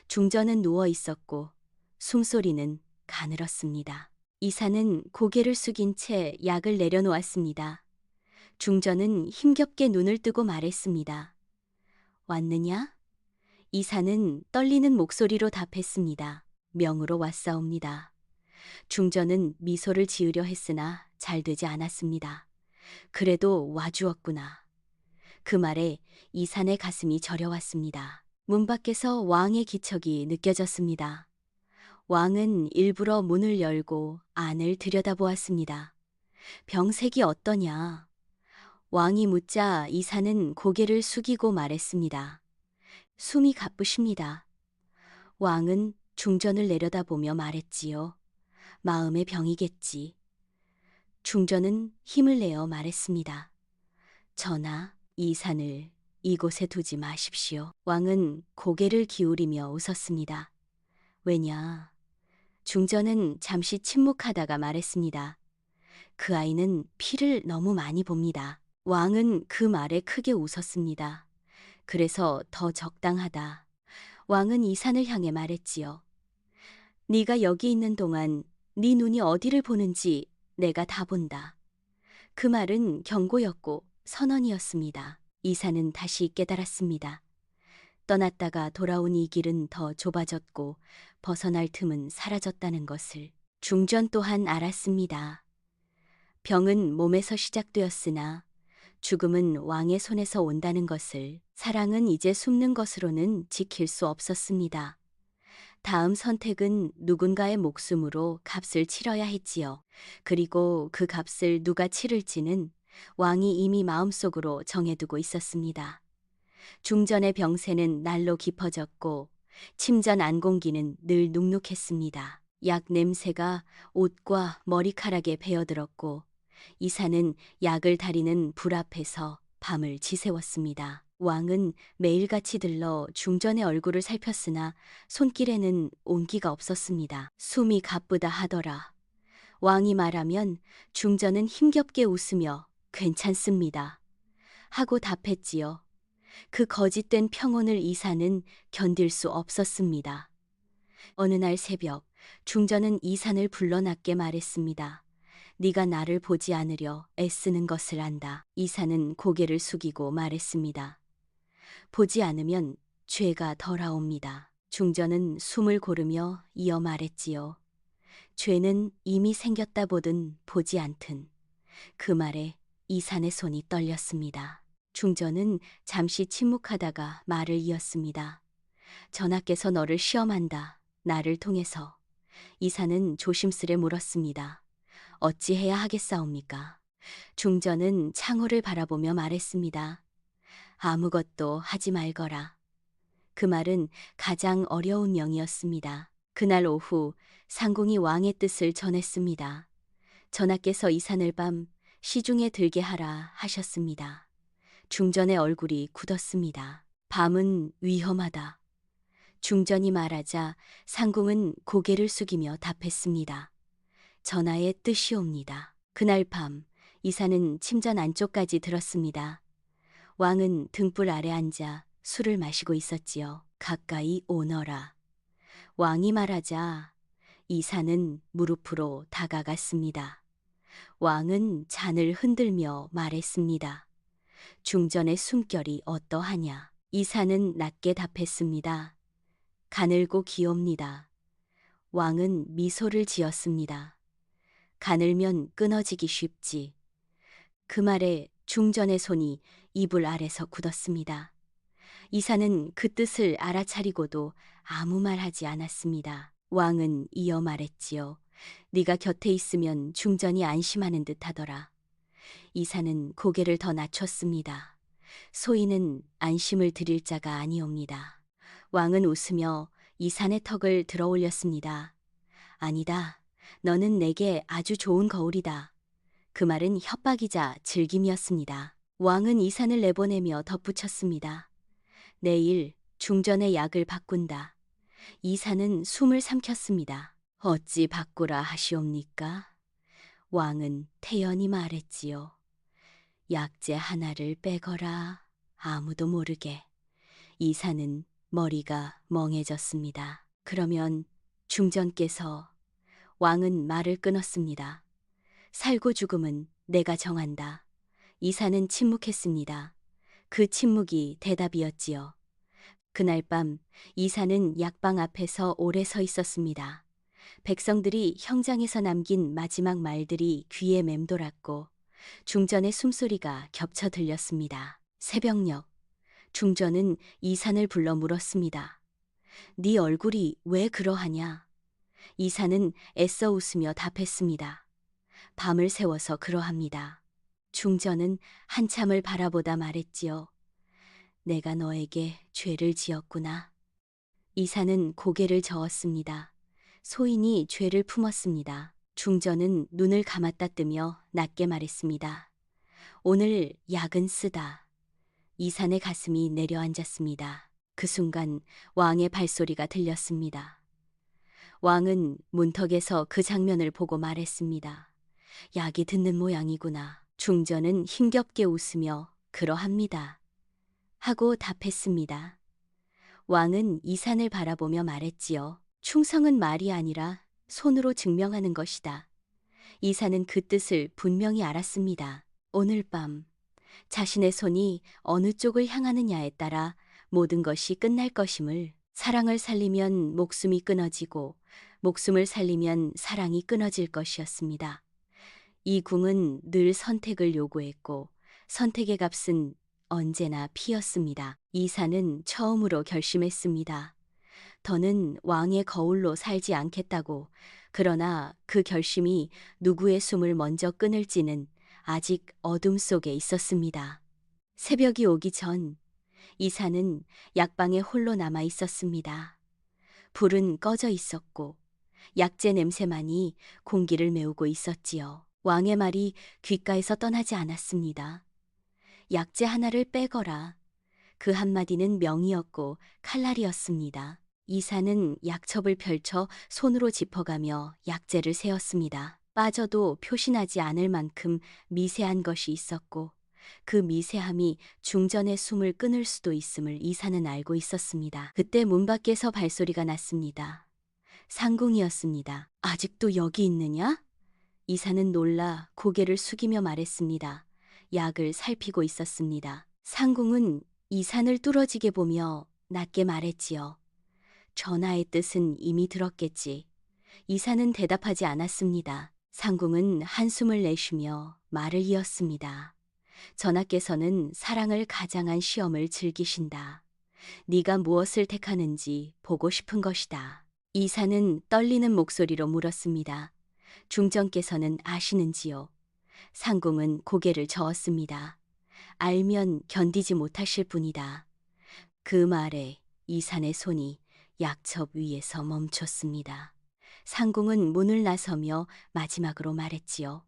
S1: 중전은 누워 있었고 숨소리는 가늘었습니다. 이사는 고개를 숙인 채 약을 내려놓았습니다. 중전은 힘겹게 눈을 뜨고 말했습니다. 왔느냐? 이사는 떨리는 목소리로 답했습니다. 명으로 왔사옵니다. 중전은 미소를 지으려 했으나 잘 되지 않았습니다. 그래도 와주었구나. 그 말에 이산의 가슴이 저려왔습니다. 문 밖에서 왕의 기척이 느껴졌습니다. 왕은 일부러 문을 열고 안을 들여다보았습니다. 병색이 어떠냐? 왕이 묻자 이사는 고개를 숙이고 말했습니다. 숨이 가쁘십니다. 왕은 중전을 내려다보며 말했지요. 마음의 병이겠지. 중전은 힘을 내어 말했습니다. 전하, 이 산을 이곳에 두지 마십시오. 왕은 고개를 기울이며 웃었습니다. 왜냐? 중전은 잠시 침묵하다가 말했습니다. 그 아이는 피를 너무 많이 봅니다. 왕은 그 말에 크게 웃었습니다. 그래서 더 적당하다. 왕은 이 산을 향해 말했지요. 네가 여기 있는 동안 네 눈이 어디를 보는지 내가 다 본다. 그 말은 경고였고 선언이었습니다. 이사는 다시 깨달았습니다. 떠났다가 돌아온 이 길은 더 좁아졌고 벗어날 틈은 사라졌다는 것을 중전 또한 알았습니다. 병은 몸에서 시작되었으나 죽음은 왕의 손에서 온다는 것을, 사랑은 이제 숨는 것으로는 지킬 수 없었습니다. 다음 선택은 누군가의 목숨으로 값을 치러야 했지요. 그리고 그 값을 누가 치를지는 왕이 이미 마음속으로 정해두고 있었습니다. 중전의 병세는 날로 깊어졌고 침전 안공기는 늘 눅눅했습니다. 약 냄새가 옷과 머리카락에 배어들었고 이사는 약을 다리는 불 앞에서 밤을 지새웠습니다. 왕은 매일같이 들러 중전의 얼굴을 살폈으나 손길에는 온기가 없었습니다. 숨이 가쁘다 하더라. 왕이 말하면 중전은 힘겹게 웃으며 괜찮습니다. 하고 답했지요. 그 거짓된 평온을 이사는 견딜 수 없었습니다. 어느 날 새벽 중전은 이산을 불러 낮게 말했습니다. 네가 나를 보지 않으려 애쓰는 것을 안다. 이사는 고개를 숙이고 말했습니다. 보지 않으면 죄가 덜하옵니다. 중전은 숨을 고르며 이어 말했지요. 죄는 이미 생겼다 보든 보지 않든. 그 말에 이산의 손이 떨렸습니다. 중전은 잠시 침묵하다가 말을 이었습니다. 전하께서 너를 시험한다. 나를 통해서. 이사는 조심스레 물었습니다. 어찌해야 하겠사옵니까? 중전은 창호를 바라보며 말했습니다. 아무것도 하지 말거라. 그 말은 가장 어려운 명이었습니다. 그날 오후 상궁이 왕의 뜻을 전했습니다. 전하께서 이 산을 밤 시중에 들게 하라 하셨습니다. 중전의 얼굴이 굳었습니다. 밤은 위험하다. 중전이 말하자 상궁은 고개를 숙이며 답했습니다. 전하의 뜻이옵니다. 그날 밤 이사는 침전 안쪽까지 들었습니다. 왕은 등불 아래 앉아 술을 마시고 있었지요. 가까이 오너라. 왕이 말하자 이사는 무릎으로 다가갔습니다. 왕은 잔을 흔들며 말했습니다. 중전의 숨결이 어떠하냐? 이사는 낮게 답했습니다. 가늘고 귀옵니다. 왕은 미소를 지었습니다. 가늘면 끊어지기 쉽지. 그 말에 중전의 손이 이불 아래서 굳었습니다. 이사는 그 뜻을 알아차리고도 아무 말 하지 않았습니다. 왕은 이어 말했지요. 네가 곁에 있으면 중전이 안심하는 듯 하더라. 이사는 고개를 더 낮췄습니다. 소인은 안심을 드릴 자가 아니옵니다. 왕은 웃으며 이산의 턱을 들어 올렸습니다. 아니다. 너는 내게 아주 좋은 거울이다. 그 말은 협박이자 즐김이었습니다. 왕은 이산을 내보내며 덧붙였습니다. 내일 중전의 약을 바꾼다. 이산은 숨을 삼켰습니다. 어찌 바꾸라 하시옵니까? 왕은 태연히 말했지요. 약재 하나를 빼거라. 아무도 모르게. 이사는 머리가 멍해졌습니다. 그러면 중전께서 왕은 말을 끊었습니다. 살고 죽음은 내가 정한다. 이사는 침묵했습니다. 그 침묵이 대답이었지요. 그날 밤 이사는 약방 앞에서 오래 서 있었습니다. 백성들이 형장에서 남긴 마지막 말들이 귀에 맴돌았고 중전의 숨소리가 겹쳐 들렸습니다. 새벽녘 중전은 이산을 불러 물었습니다. 네 얼굴이 왜 그러하냐? 이산은 애써 웃으며 답했습니다. 밤을 새워서 그러합니다. 중전은 한참을 바라보다 말했지요. 내가 너에게 죄를 지었구나. 이사는 고개를 저었습니다. 소인이 죄를 품었습니다. 중전은 눈을 감았다 뜨며 낮게 말했습니다. 오늘 약은 쓰다. 이산의 가슴이 내려앉았습니다. 그 순간 왕의 발소리가 들렸습니다. 왕은 문턱에서 그 장면을 보고 말했습니다. 약이 듣는 모양이구나. 중전은 힘겹게 웃으며 그러합니다. 하고 답했습니다. 왕은 이산을 바라보며 말했지요. 충성은 말이 아니라 손으로 증명하는 것이다. 이산은 그 뜻을 분명히 알았습니다. 오늘 밤 자신의 손이 어느 쪽을 향하느냐에 따라 모든 것이 끝날 것임을, 사랑을 살리면 목숨이 끊어지고 목숨을 살리면 사랑이 끊어질 것이었습니다. 이 궁은 늘 선택을 요구했고 선택의 값은 언제나 피였습니다. 이사는 처음으로 결심했습니다. 더는 왕의 거울로 살지 않겠다고. 그러나 그 결심이 누구의 숨을 먼저 끊을지는 아직 어둠 속에 있었습니다. 새벽이 오기 전 이사는 약방에 홀로 남아 있었습니다. 불은 꺼져 있었고 약재 냄새만이 공기를 메우고 있었지요. 왕의 말이 귓가에서 떠나지 않았습니다. 약재 하나를 빼거라. 그 한마디는 명이었고 칼날이었습니다. 이사는 약첩을 펼쳐 손으로 짚어가며 약재를 세었습니다. 빠져도 표시나지 않을 만큼 미세한 것이 있었고 그 미세함이 중전의 숨을 끊을 수도 있음을 이사는 알고 있었습니다. 그때 문 밖에서 발소리가 났습니다. 상궁이었습니다. 아직도 여기 있느냐? 이사는 놀라 고개를 숙이며 말했습니다. 약을 살피고 있었습니다. 상궁은 이산을 뚫어지게 보며 낮게 말했지요. 전하의 뜻은 이미 들었겠지. 이사는 대답하지 않았습니다. 상궁은 한숨을 내쉬며 말을 이었습니다. 전하께서는 사랑을 가장한 시험을 즐기신다. 네가 무엇을 택하는지 보고 싶은 것이다. 이사는 떨리는 목소리로 물었습니다. 중전께서는 아시는지요? 상궁은 고개를 저었습니다. 알면 견디지 못하실 뿐이다. 그 말에 이산의 손이 약첩 위에서 멈췄습니다. 상궁은 문을 나서며 마지막으로 말했지요.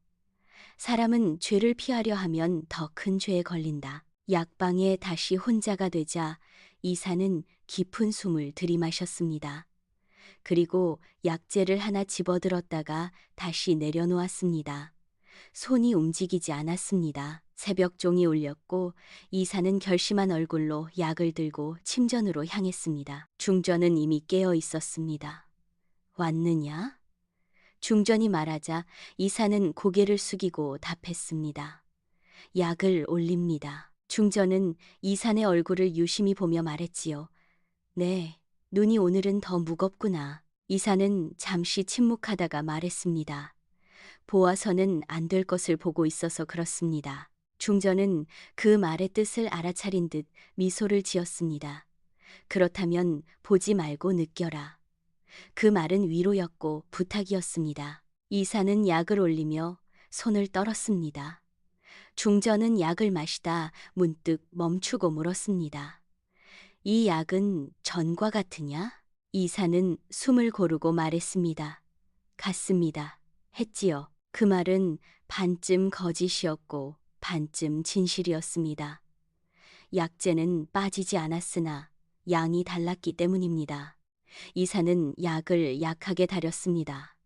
S1: 사람은 죄를 피하려 하면 더 큰 죄에 걸린다. 약방에 다시 혼자가 되자 이사는 깊은 숨을 들이마셨습니다. 그리고 약재를 하나 집어들었다가 다시 내려놓았습니다. 손이 움직이지 않았습니다. 새벽 종이 울렸고 이사는 결심한 얼굴로 약을 들고 침전으로 향했습니다. 중전은 이미 깨어 있었습니다. 왔느냐? 중전이 말하자 이사는 고개를 숙이고 답했습니다. 약을 올립니다. 중전은 이산의 얼굴을 유심히 보며 말했지요. 네, 눈이 오늘은 더 무겁구나. 이사는 잠시 침묵하다가 말했습니다. 보아서는 안 될 것을 보고 있어서 그렇습니다. 중전은 그 말의 뜻을 알아차린 듯 미소를 지었습니다. 그렇다면 보지 말고 느껴라. 그 말은 위로였고 부탁이었습니다. 이사는 약을 올리며 손을 떨었습니다. 중전은 약을 마시다 문득 멈추고 물었습니다. 이 약은 전과 같으냐? 이사는 숨을 고르고 말했습니다. 같습니다. 했지요. 그 말은 반쯤 거짓이었고 반쯤 진실이었습니다. 약재는 빠지지 않았으나 양이 달랐기 때문입니다. 이사는 약을 약하게 다렸습니다.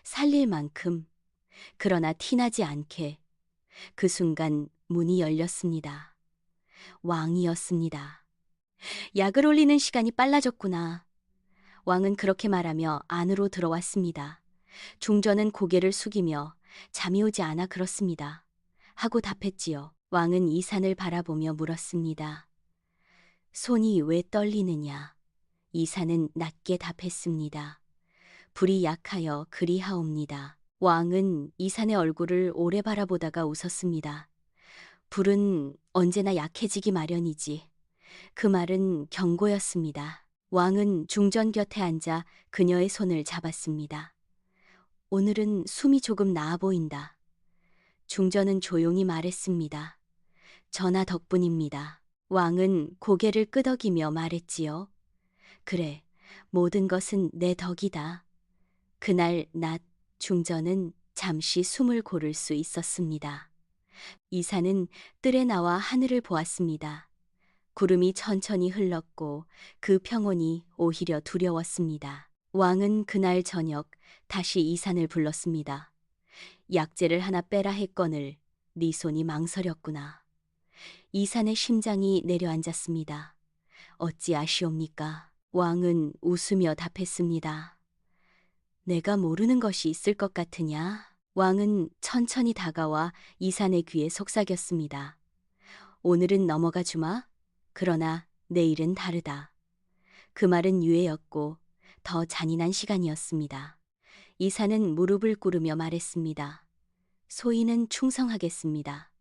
S1: 살릴 만큼, 그러나 티나지 않게. 그 순간 문이 열렸습니다. 왕이었습니다. 약을 올리는 시간이 빨라졌구나. 왕은 그렇게 말하며 안으로 들어왔습니다. 중전은 고개를 숙이며 잠이 오지 않아 그렇습니다. 하고 답했지요. 왕은 이산을 바라보며 물었습니다. 손이 왜 떨리느냐? 이산은 낮게 답했습니다. 불이 약하여 그리하옵니다. 왕은 이산의 얼굴을 오래 바라보다가 웃었습니다. 불은 언제나 약해지기 마련이지. 그 말은 경고였습니다. 왕은 중전 곁에 앉아 그녀의 손을 잡았습니다. 오늘은 숨이 조금 나아 보인다. 중전은 조용히 말했습니다. 전하 덕분입니다. 왕은 고개를 끄덕이며 말했지요. 그래, 모든 것은 내 덕이다. 그날 낮 중전은 잠시 숨을 고를 수 있었습니다. 이사는 뜰에 나와 하늘을 보았습니다. 구름이 천천히 흘렀고 그 평온이 오히려 두려웠습니다. 왕은 그날 저녁 다시 이산을 불렀습니다. 약재를 하나 빼라 했거늘 네 손이 망설였구나. 이산의 심장이 내려앉았습니다. 어찌 아시옵니까? 왕은 웃으며 답했습니다. 내가 모르는 것이 있을 것 같으냐? 왕은 천천히 다가와 이산의 귀에 속삭였습니다. 오늘은 넘어가 주마. 그러나 내일은 다르다. 그 말은 유해였고 더 잔인한 시간이었습니다. 이사는 무릎을 꿇으며 말했습니다. 소인은 충성하겠습니다.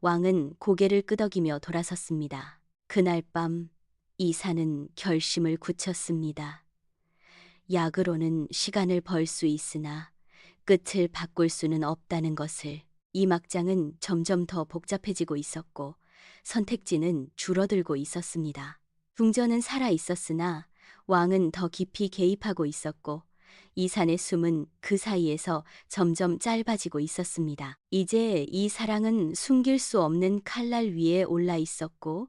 S1: 왕은 고개를 끄덕이며 돌아섰습니다. 그날 밤 이사는 결심을 굳혔습니다. 약으로는 시간을 벌 수 있으나 끝을 바꿀 수는 없다는 것을. 이 막장은 점점 더 복잡해지고 있었고 선택지는 줄어들고 있었습니다. 궁전은 살아 있었으나 왕은 더 깊이 개입하고 있었고 이산의 숨은 그 사이에서 점점 짧아지고 있었습니다. 이제 이 사랑은 숨길 수 없는 칼날 위에 올라 있었고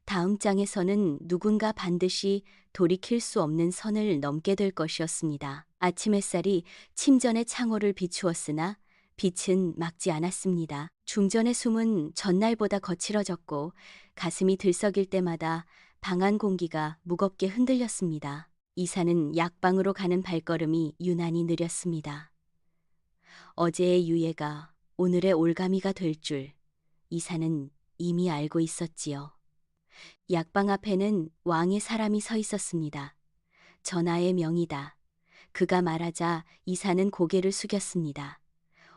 S1: 다음 장에서는 누군가 반드시 돌이킬 수 없는 선을 넘게 될 것이었습니다. 아침 햇살이 침전의 창호를 비추었으나 빛은 막지 않았습니다. 중전의 숨은 전날보다 거칠어졌고 가슴이 들썩일 때마다 방 안 공기가 무겁게 흔들렸습니다. 이사는 약방으로 가는 발걸음이 유난히 느렸습니다. 어제의 유예가 오늘의 올가미가 될 줄 이사는 이미 알고 있었지요. 약방 앞에는 왕의 사람이 서 있었습니다. 전하의 명이다. 그가 말하자 이사는 고개를 숙였습니다.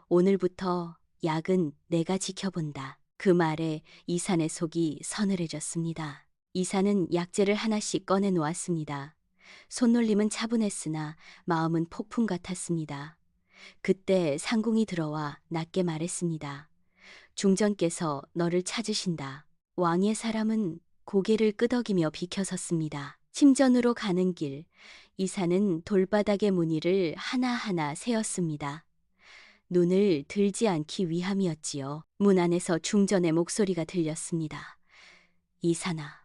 S1: 오늘부터 약은 내가 지켜본다. 그 말에 이산의 속이 서늘해졌습니다. 이사는 약재를 하나씩 꺼내 놓았습니다. 손놀림은 차분했으나 마음은 폭풍 같았습니다. 그때 상궁이 들어와 낮게 말했습니다. 중전께서 너를 찾으신다. 왕의 사람은 고개를 끄덕이며 비켜섰습니다. 침전으로 가는 길, 이사는 돌바닥의 무늬를 하나하나 세었습니다. 눈을 들지 않기 위함이었지요. 문 안에서 중전의 목소리가 들렸습니다. 이사나.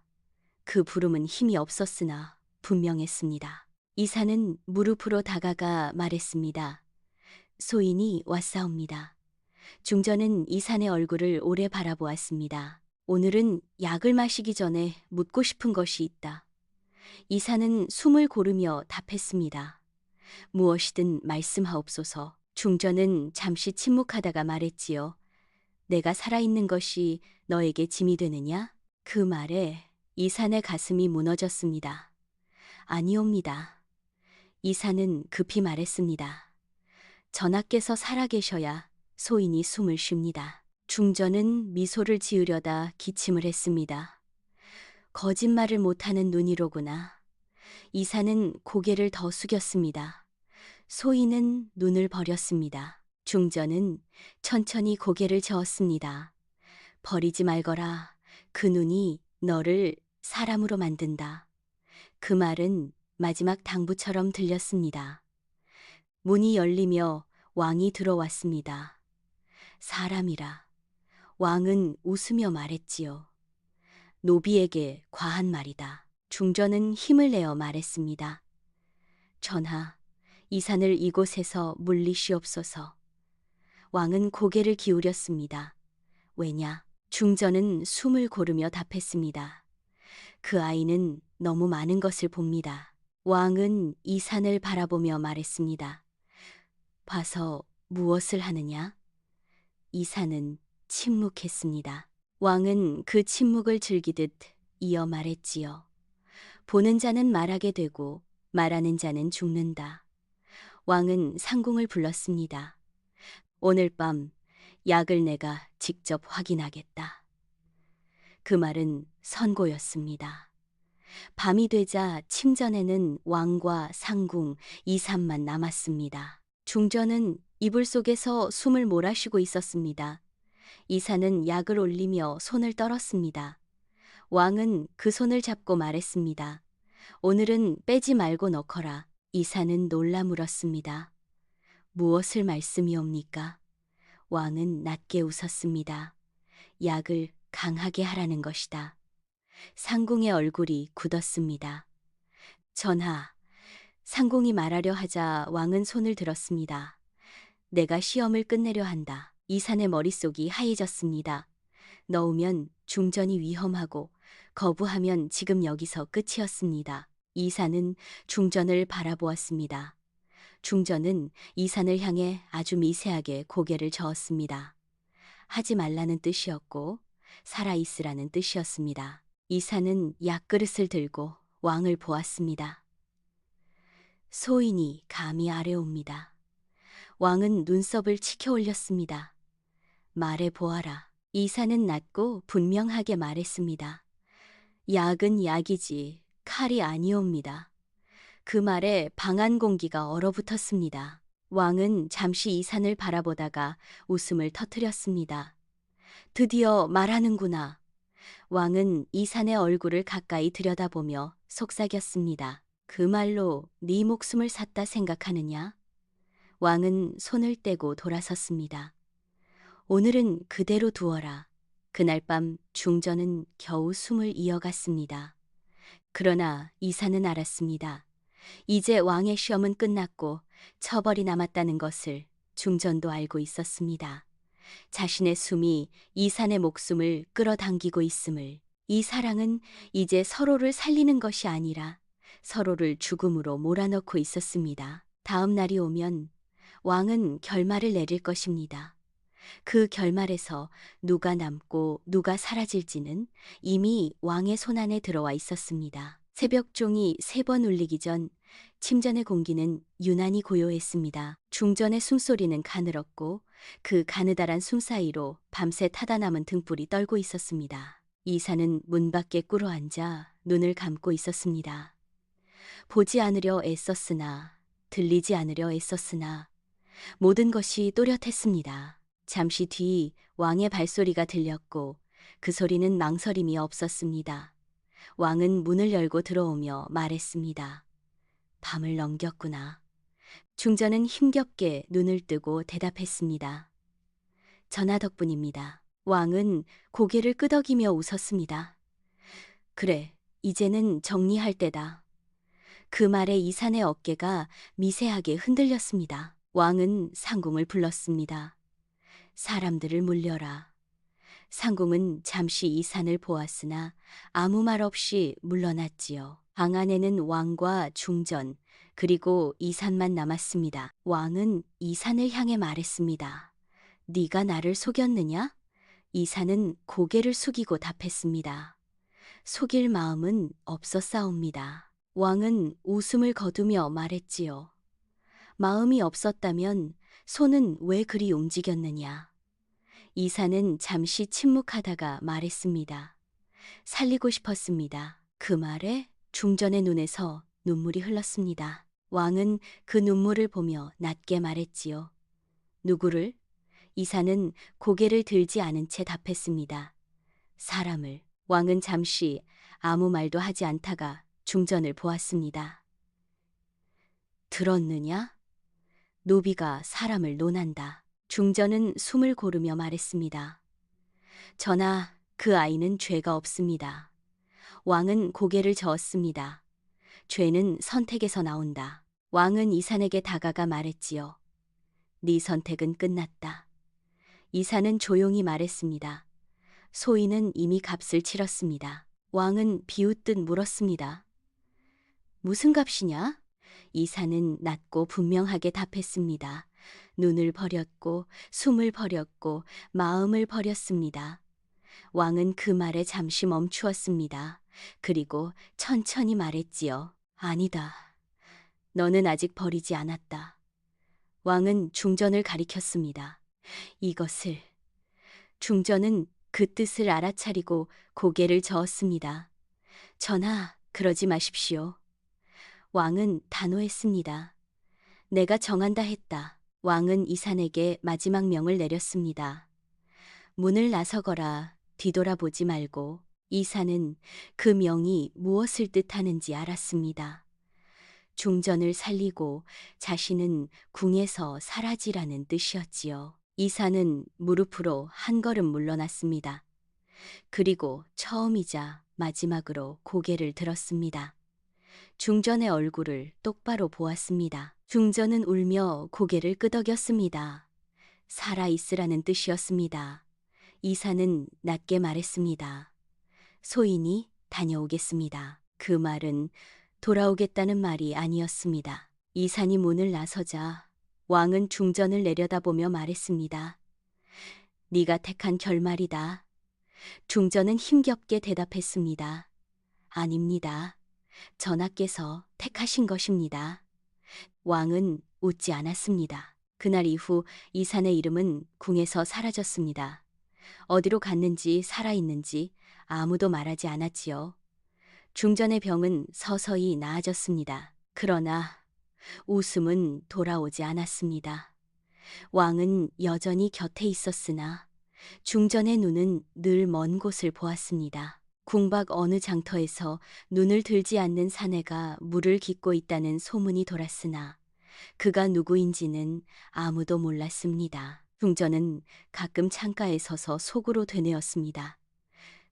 S1: 그 부름은 힘이 없었으나 분명했습니다. 이사는 무릎으로 다가가 말했습니다. 소인이 왔사옵니다. 중전은 이산의 얼굴을 오래 바라보았습니다. 오늘은 약을 마시기 전에 묻고 싶은 것이 있다. 이사는 숨을 고르며 답했습니다. 무엇이든 말씀하옵소서. 중전은 잠시 침묵하다가 말했지요. 내가 살아있는 것이 너에게 짐이 되느냐? 그 말에 이산의 가슴이 무너졌습니다. 아니옵니다. 이산은 급히 말했습니다. 전하께서 살아계셔야 소인이 숨을 쉽니다. 중전은 미소를 지으려다 기침을 했습니다. 거짓말을 못하는 눈이로구나. 이사는 고개를 더 숙였습니다. 소인은 눈을 버렸습니다. 중전은 천천히 고개를 저었습니다. 버리지 말거라. 그 눈이 너를 사람으로 만든다. 그 말은 마지막 당부처럼 들렸습니다. 문이 열리며 왕이 들어왔습니다. 사람이라. 왕은 웃으며 말했지요. 노비에게 과한 말이다. 중전은 힘을 내어 말했습니다. 전하, 이 산을 이곳에서 물리시옵소서. 왕은 고개를 기울였습니다. 왜냐? 중전은 숨을 고르며 답했습니다. 그 아이는 너무 많은 것을 봅니다. 왕은 이 산을 바라보며 말했습니다. 봐서 무엇을 하느냐? 이 산은 침묵했습니다. 왕은 그 침묵을 즐기듯 이어 말했지요. 보는 자는 말하게 되고 말하는 자는 죽는다. 왕은 상궁을 불렀습니다. 오늘 밤 약을 내가 직접 확인하겠다. 그 말은 선고였습니다. 밤이 되자 침전에는 왕과 상궁, 이산만 남았습니다. 중전은 이불 속에서 숨을 몰아쉬고 있었습니다. 이사는 약을 올리며 손을 떨었습니다. 왕은 그 손을 잡고 말했습니다. 오늘은 빼지 말고 넣거라. 이사는 놀라 물었습니다. 무엇을 말씀이옵니까? 왕은 낮게 웃었습니다. 약을 강하게 하라는 것이다. 상궁의 얼굴이 굳었습니다. 전하, 상궁이 말하려 하자 왕은 손을 들었습니다. 내가 시험을 끝내려 한다. 이산의 머릿속이 하얘졌습니다. 넣으면 중전이 위험하고 거부하면 지금 여기서 끝이었습니다. 이산은 중전을 바라보았습니다. 중전은 이산을 향해 아주 미세하게 고개를 저었습니다. 하지 말라는 뜻이었고 살아있으라는 뜻이었습니다. 이산은 약그릇을 들고 왕을 보았습니다. 소인이 감히 아래옵니다. 왕은 눈썹을 치켜 올렸습니다. 말해 보아라. 이사는 낮고 분명하게 말했습니다. 약은 약이지 칼이 아니옵니다. 그 말에 방한 공기가 얼어붙었습니다. 왕은 잠시 이산을 바라보다가 웃음을 터뜨렸습니다. 드디어 말하는구나. 왕은 이산의 얼굴을 가까이 들여다보며 속삭였습니다. 그 말로 네 목숨을 샀다 생각하느냐? 왕은 손을 떼고 돌아섰습니다. 오늘은 그대로 두어라. 그날 밤 중전은 겨우 숨을 이어갔습니다. 그러나 이사는 알았습니다. 이제 왕의 시험은 끝났고 처벌이 남았다는 것을 중전도 알고 있었습니다. 자신의 숨이 이산의 목숨을 끌어당기고 있음을, 이 사랑은 이제 서로를 살리는 것이 아니라 서로를 죽음으로 몰아넣고 있었습니다. 다음 날이 오면 왕은 결말을 내릴 것입니다. 그 결말에서 누가 남고 누가 사라질지는 이미 왕의 손안에 들어와 있었습니다. 새벽종이 3번 울리기 전 침전의 공기는 유난히 고요했습니다. 중전의 숨소리는 가늘었고 그 가느다란 숨 사이로 밤새 타다 남은 등불이 떨고 있었습니다. 이사는 문 밖에 꿇어앉아 눈을 감고 있었습니다. 보지 않으려 애썼으나 들리지 않으려 애썼으나 모든 것이 또렷했습니다. 잠시 뒤 왕의 발소리가 들렸고 그 소리는 망설임이 없었습니다. 왕은 문을 열고 들어오며 말했습니다. 밤을 넘겼구나. 중전은 힘겹게 눈을 뜨고 대답했습니다. 전하 덕분입니다. 왕은 고개를 끄덕이며 웃었습니다. 그래, 이제는 정리할 때다. 그 말에 이산의 어깨가 미세하게 흔들렸습니다. 왕은 상궁을 불렀습니다. 사람들을 물려라. 상궁은 잠시 이산을 보았으나 아무 말 없이 물러났지요. 방 안에는 왕과 중전 그리고 이산만 남았습니다. 왕은 이산을 향해 말했습니다. 네가 나를 속였느냐? 이산은 고개를 숙이고 답했습니다. 속일 마음은 없었사옵니다. 왕은 웃음을 거두며 말했지요. 마음이 없었다면 손은 왜 그리 움직였느냐? 이사는 잠시 침묵하다가 말했습니다. 살리고 싶었습니다. 그 말에 중전의 눈에서 눈물이 흘렀습니다. 왕은 그 눈물을 보며 낮게 말했지요. 누구를? 이사는 고개를 들지 않은 채 답했습니다. 사람을. 왕은 잠시 아무 말도 하지 않다가 중전을 보았습니다. 들었느냐? 노비가 사람을 논한다. 중전은 숨을 고르며 말했습니다. 전하, 그 아이는 죄가 없습니다. 왕은 고개를 저었습니다. 죄는 선택에서 나온다. 왕은 이산에게 다가가 말했지요. 네 선택은 끝났다. 이산은 조용히 말했습니다. 소인은 이미 값을 치렀습니다. 왕은 비웃듯 물었습니다. 무슨 값이냐? 이사는 낮고 분명하게 답했습니다. 눈을 버렸고 숨을 버렸고 마음을 버렸습니다. 왕은 그 말에 잠시 멈추었습니다. 그리고 천천히 말했지요. 아니다. 너는 아직 버리지 않았다. 왕은 중전을 가리켰습니다. 이것을. 중전은 그 뜻을 알아차리고 고개를 저었습니다. 전하, 그러지 마십시오. 왕은 단호했습니다. 내가 정한다 했다. 왕은 이산에게 마지막 명을 내렸습니다. 문을 나서거라. 뒤돌아보지 말고. 이산은 그 명이 무엇을 뜻하는지 알았습니다. 중전을 살리고 자신은 궁에서 사라지라는 뜻이었지요. 이사는 무릎으로 한 걸음 물러났습니다. 그리고 처음이자 마지막으로 고개를 들었습니다. 중전의 얼굴을 똑바로 보았습니다. 중전은 울며 고개를 끄덕였습니다. 살아있으라는 뜻이었습니다. 이사는 낮게 말했습니다. 소인이 다녀오겠습니다. 그 말은 돌아오겠다는 말이 아니었습니다. 이산이 문을 나서자 왕은 중전을 내려다보며 말했습니다. 네가 택한 결말이다. 중전은 힘겹게 대답했습니다. 아닙니다. 전하께서 택하신 것입니다. 왕은 웃지 않았습니다. 그날 이후 이산의 이름은 궁에서 사라졌습니다. 어디로 갔는지 살아있는지 아무도 말하지 않았지요. 중전의 병은 서서히 나아졌습니다. 그러나 웃음은 돌아오지 않았습니다. 왕은 여전히 곁에 있었으나 중전의 눈은 늘 먼 곳을 보았습니다. 궁 밖 어느 장터에서 눈을 들지 않는 사내가 물을 깃고 있다는 소문이 돌았으나 그가 누구인지는 아무도 몰랐습니다. 중전은 가끔 창가에 서서 속으로 되뇌었습니다.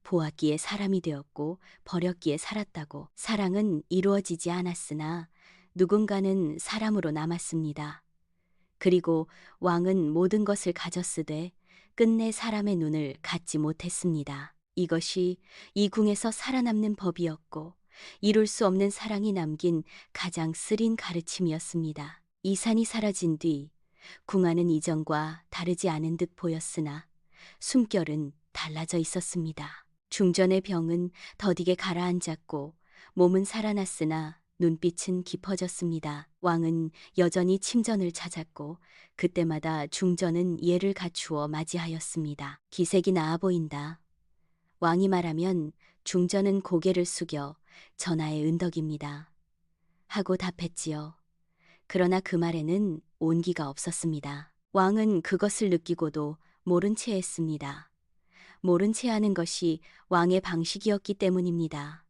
S1: 보았기에 사람이 되었고 버렸기에 살았다고. 사랑은 이루어지지 않았으나 누군가는 사람으로 남았습니다. 그리고 왕은 모든 것을 가졌으되 끝내 사람의 눈을 갖지 못했습니다. 이것이 이 궁에서 살아남는 법이었고 이룰 수 없는 사랑이 남긴 가장 쓰린 가르침이었습니다. 이산이 사라진 뒤 궁 안은 이전과 다르지 않은 듯 보였으나 숨결은 달라져 있었습니다. 중전의 병은 더디게 가라앉았고 몸은 살아났으나 눈빛은 깊어졌습니다. 왕은 여전히 침전을 찾았고 그때마다 중전은 예를 갖추어 맞이하였습니다. 기색이 나아 보인다. 왕이 말하면 중전은 고개를 숙여 전하의 은덕입니다. 하고 답했지요. 그러나 그 말에는 온기가 없었습니다. 왕은 그것을 느끼고도 모른 채 했습니다. 모른 채 하는 것이 왕의 방식이었기 때문입니다.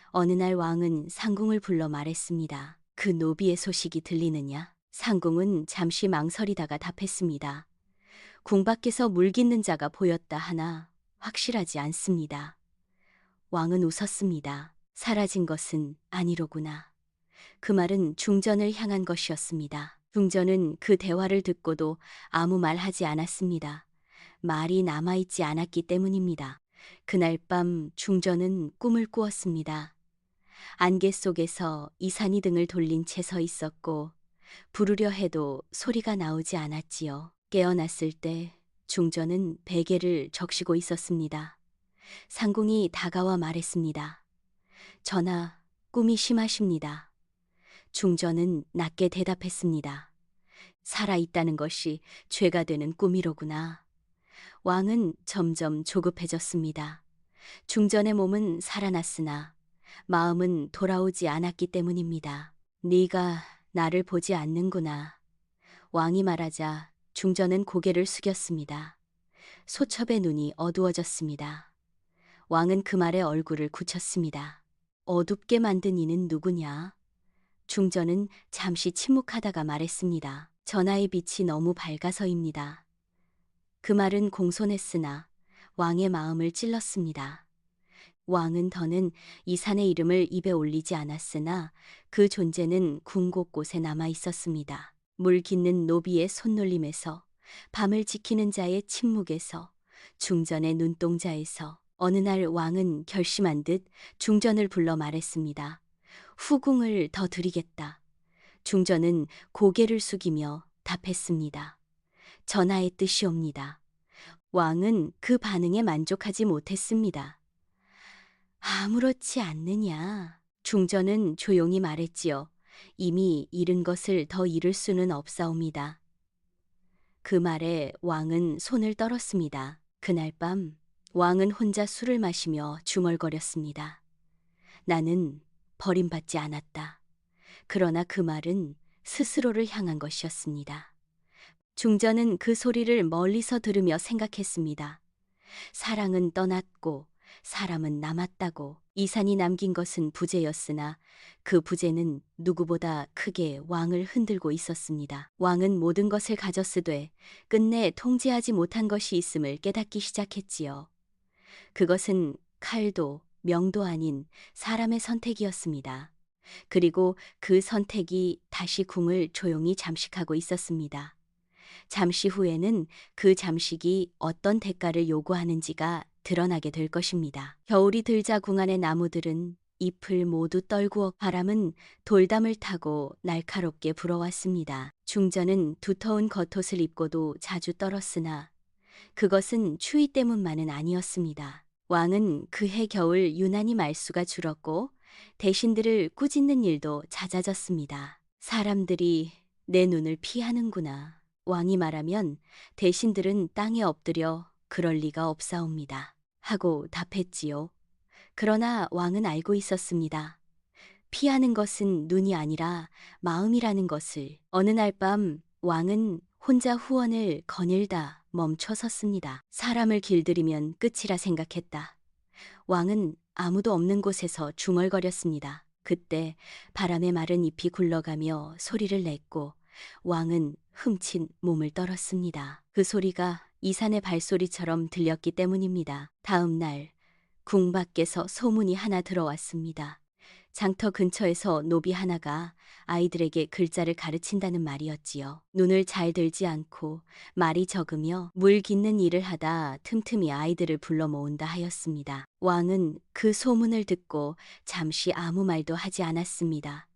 S1: 어느 날 왕은 상궁을 불러 말했습니다. 그 노비의 소식이 들리느냐? 상궁은 잠시 망설이다가 답했습니다. 궁 밖에서 물 깃는 자가 보였다 하나 확실하지 않습니다. 왕은 웃었습니다. 사라진 것은 아니로구나. 그 말은 중전을 향한 것이었습니다. 중전은 그 대화를 듣고도 아무 말 하지 않았습니다. 말이 남아있지 않았기 때문입니다. 그날 밤 중전은 꿈을 꾸었습니다. 안개 속에서 이산이 등을 돌린 채 서 있었고 부르려 해도 소리가 나오지 않았지요. 깨어났을 때 중전은 베개를 적시고 있었습니다. 상궁이 다가와 말했습니다. 전하, 꿈이 심하십니다. 중전은 낮게 대답했습니다. 살아있다는 것이 죄가 되는 꿈이로구나. 왕은 점점 조급해졌습니다. 중전의 몸은 살아났으나 마음은 돌아오지 않았기 때문입니다. 네가 나를 보지 않는구나. 왕이 말하자 중전은 고개를 숙였습니다. 소첩의 눈이 어두워졌습니다. 왕은 그 말에 얼굴을 굳혔습니다. 어둡게 만든 이는 누구냐? 중전은 잠시 침묵하다가 말했습니다. 전하의 빛이 너무 밝아서입니다. 그 말은 공손했으나 왕의 마음을 찔렀습니다. 왕은 더는 이 산의 이름을 입에 올리지 않았으나 그 존재는 궁 곳곳에 남아 있었습니다. 물 깃는 노비의 손놀림에서, 밤을 지키는 자의 침묵에서, 중전의 눈동자에서 어느 날 왕은 결심한 듯 중전을 불러 말했습니다. 후궁을 더 드리겠다. 중전은 고개를 숙이며 답했습니다. 전하의 뜻이옵니다. 왕은 그 반응에 만족하지 못했습니다. 아무렇지 않느냐. 중전은 조용히 말했지요. 이미 잃은 것을 더 잃을 수는 없사옵니다. 그 말에 왕은 손을 떨었습니다. 그날 밤 왕은 혼자 술을 마시며 중얼거렸습니다. 나는 버림받지 않았다. 그러나 그 말은 스스로를 향한 것이었습니다. 중전은 그 소리를 멀리서 들으며 생각했습니다. 사랑은 떠났고 사람은 남았다고. 이산이 남긴 것은 부재였으나 그 부재는 누구보다 크게 왕을 흔들고 있었습니다. 왕은 모든 것을 가졌으되 끝내 통제하지 못한 것이 있음을 깨닫기 시작했지요. 그것은 칼도 명도 아닌 사람의 선택이었습니다. 그리고 그 선택이 다시 궁을 조용히 잠식하고 있었습니다. 잠시 후에는 그 잠식이 어떤 대가를 요구하는지가 드러나게 될 것입니다. 겨울이 들자 궁 안의 나무들은 잎을 모두 떨구어 바람은 돌담을 타고 날카롭게 불어왔습니다. 중전은 두터운 겉옷을 입고도 자주 떨었으나 그것은 추위 때문만은 아니었습니다. 왕은 그해 겨울 유난히 말수가 줄었고 대신들을 꾸짖는 일도 잦아졌습니다. 사람들이 내 눈을 피하는구나. 왕이 말하면 대신들은 땅에 엎드려 그럴 리가 없사옵니다. 하고 답했지요. 그러나 왕은 알고 있었습니다. 피하는 것은 눈이 아니라 마음이라는 것을. 어느 날 밤 왕은 혼자 후원을 거닐다 멈춰 섰습니다. 사람을 길들이면 끝이라 생각했다. 왕은 아무도 없는 곳에서 중얼거렸습니다. 그때 바람에 마른 잎이 굴러가며 소리를 냈고 왕은 흠칫 몸을 떨었습니다. 그 소리가 이산의 발소리처럼 들렸기 때문입니다. 다음 날 궁 밖에서 소문이 하나 들어왔습니다. 장터 근처에서 노비 하나가 아이들에게 글자를 가르친다는 말이었지요. 눈을 잘 들지 않고 말이 적으며 물 깃는 일을 하다 틈틈이 아이들을 불러 모은다 하였습니다. 왕은 그 소문을 듣고 잠시 아무 말도 하지 않았습니다.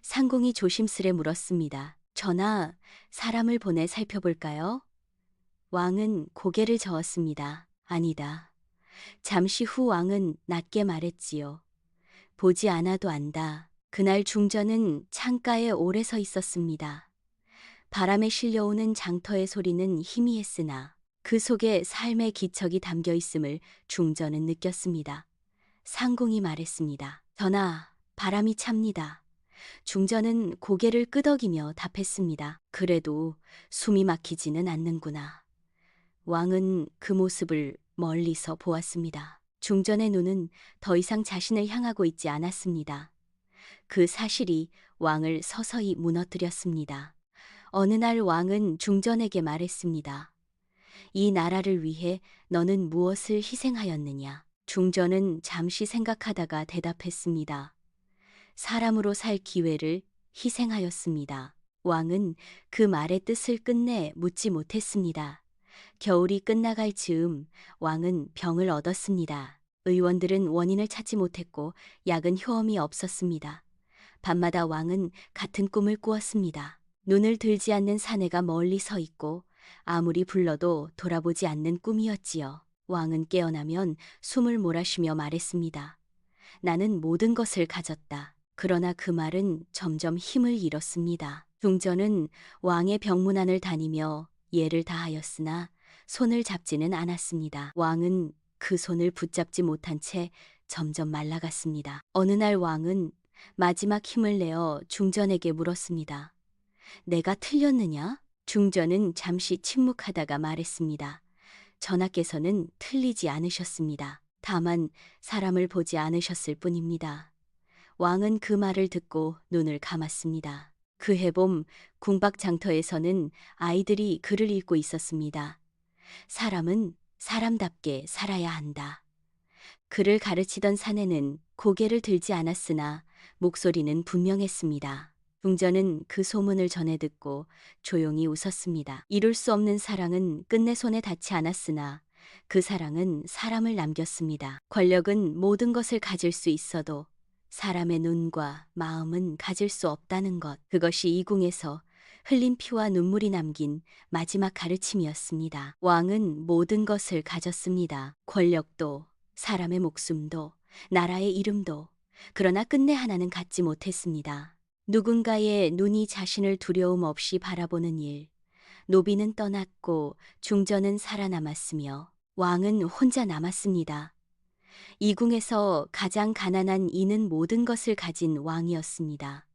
S1: 상공이 조심스레 물었습니다. 전하, 사람을 보내 살펴볼까요? 왕은 고개를 저었습니다. 아니다. 잠시 후 왕은 낮게 말했지요. 보지 않아도 안다. 그날 중전은 창가에 오래 서 있었습니다. 바람에 실려오는 장터의 소리는 희미했으나 그 속에 삶의 기척이 담겨 있음을 중전은 느꼈습니다. 상공이 말했습니다. 전하, 바람이 찹니다. 중전은 고개를 끄덕이며 답했습니다. 그래도 숨이 막히지는 않는구나. 왕은 그 모습을 멀리서 보았습니다. 중전의 눈은 더 이상 자신을 향하고 있지 않았습니다. 그 사실이 왕을 서서히 무너뜨렸습니다. 어느 날 왕은 중전에게 말했습니다. 이 나라를 위해 너는 무엇을 희생하였느냐? 중전은 잠시 생각하다가 대답했습니다. 사람으로 살 기회를 희생하였습니다. 왕은 그 말의 뜻을 끝내 묻지 못했습니다. 겨울이 끝나갈 즈음 왕은 병을 얻었습니다. 의원들은 원인을 찾지 못했고 약은 효험이 없었습니다. 밤마다 왕은 같은 꿈을 꾸었습니다. 눈을 들지 않는 사내가 멀리 서 있고 아무리 불러도 돌아보지 않는 꿈이었지요. 왕은 깨어나면 숨을 몰아쉬며 말했습니다. 나는 모든 것을 가졌다. 그러나 그 말은 점점 힘을 잃었습니다. 중전은 왕의 병문안을 다니며 예를 다하였으나 손을 잡지는 않았습니다. 왕은 그 손을 붙잡지 못한 채 점점 말라갔습니다. 어느 날 왕은 마지막 힘을 내어 중전에게 물었습니다. 내가 틀렸느냐? 중전은 잠시 침묵하다가 말했습니다. 전하께서는 틀리지 않으셨습니다. 다만 사람을 보지 않으셨을 뿐입니다. 왕은 그 말을 듣고 눈을 감았습니다. 그 해봄 궁박장터에서는 아이들이 글을 읽고 있었습니다. 사람은 사람답게 살아야 한다. 그를 가르치던 사내는 고개를 들지 않았으나 목소리는 분명했습니다. 중전은 그 소문을 전해 듣고 조용히 웃었습니다. 이룰 수 없는 사랑은 끝내 손에 닿지 않았으나 그 사랑은 사람을 남겼습니다. 권력은 모든 것을 가질 수 있어도 사람의 눈과 마음은 가질 수 없다는 것. 그것이 이 궁에서 흘린 피와 눈물이 남긴 마지막 가르침이었습니다. 왕은 모든 것을 가졌습니다. 권력도, 사람의 목숨도, 나라의 이름도. 그러나 끝내 하나는 갖지 못했습니다. 누군가의 눈이 자신을 두려움 없이 바라보는 일. 노비는 떠났고 중전은 살아남았으며 왕은 혼자 남았습니다. 이 궁에서 가장 가난한 이는 모든 것을 가진 왕이었습니다.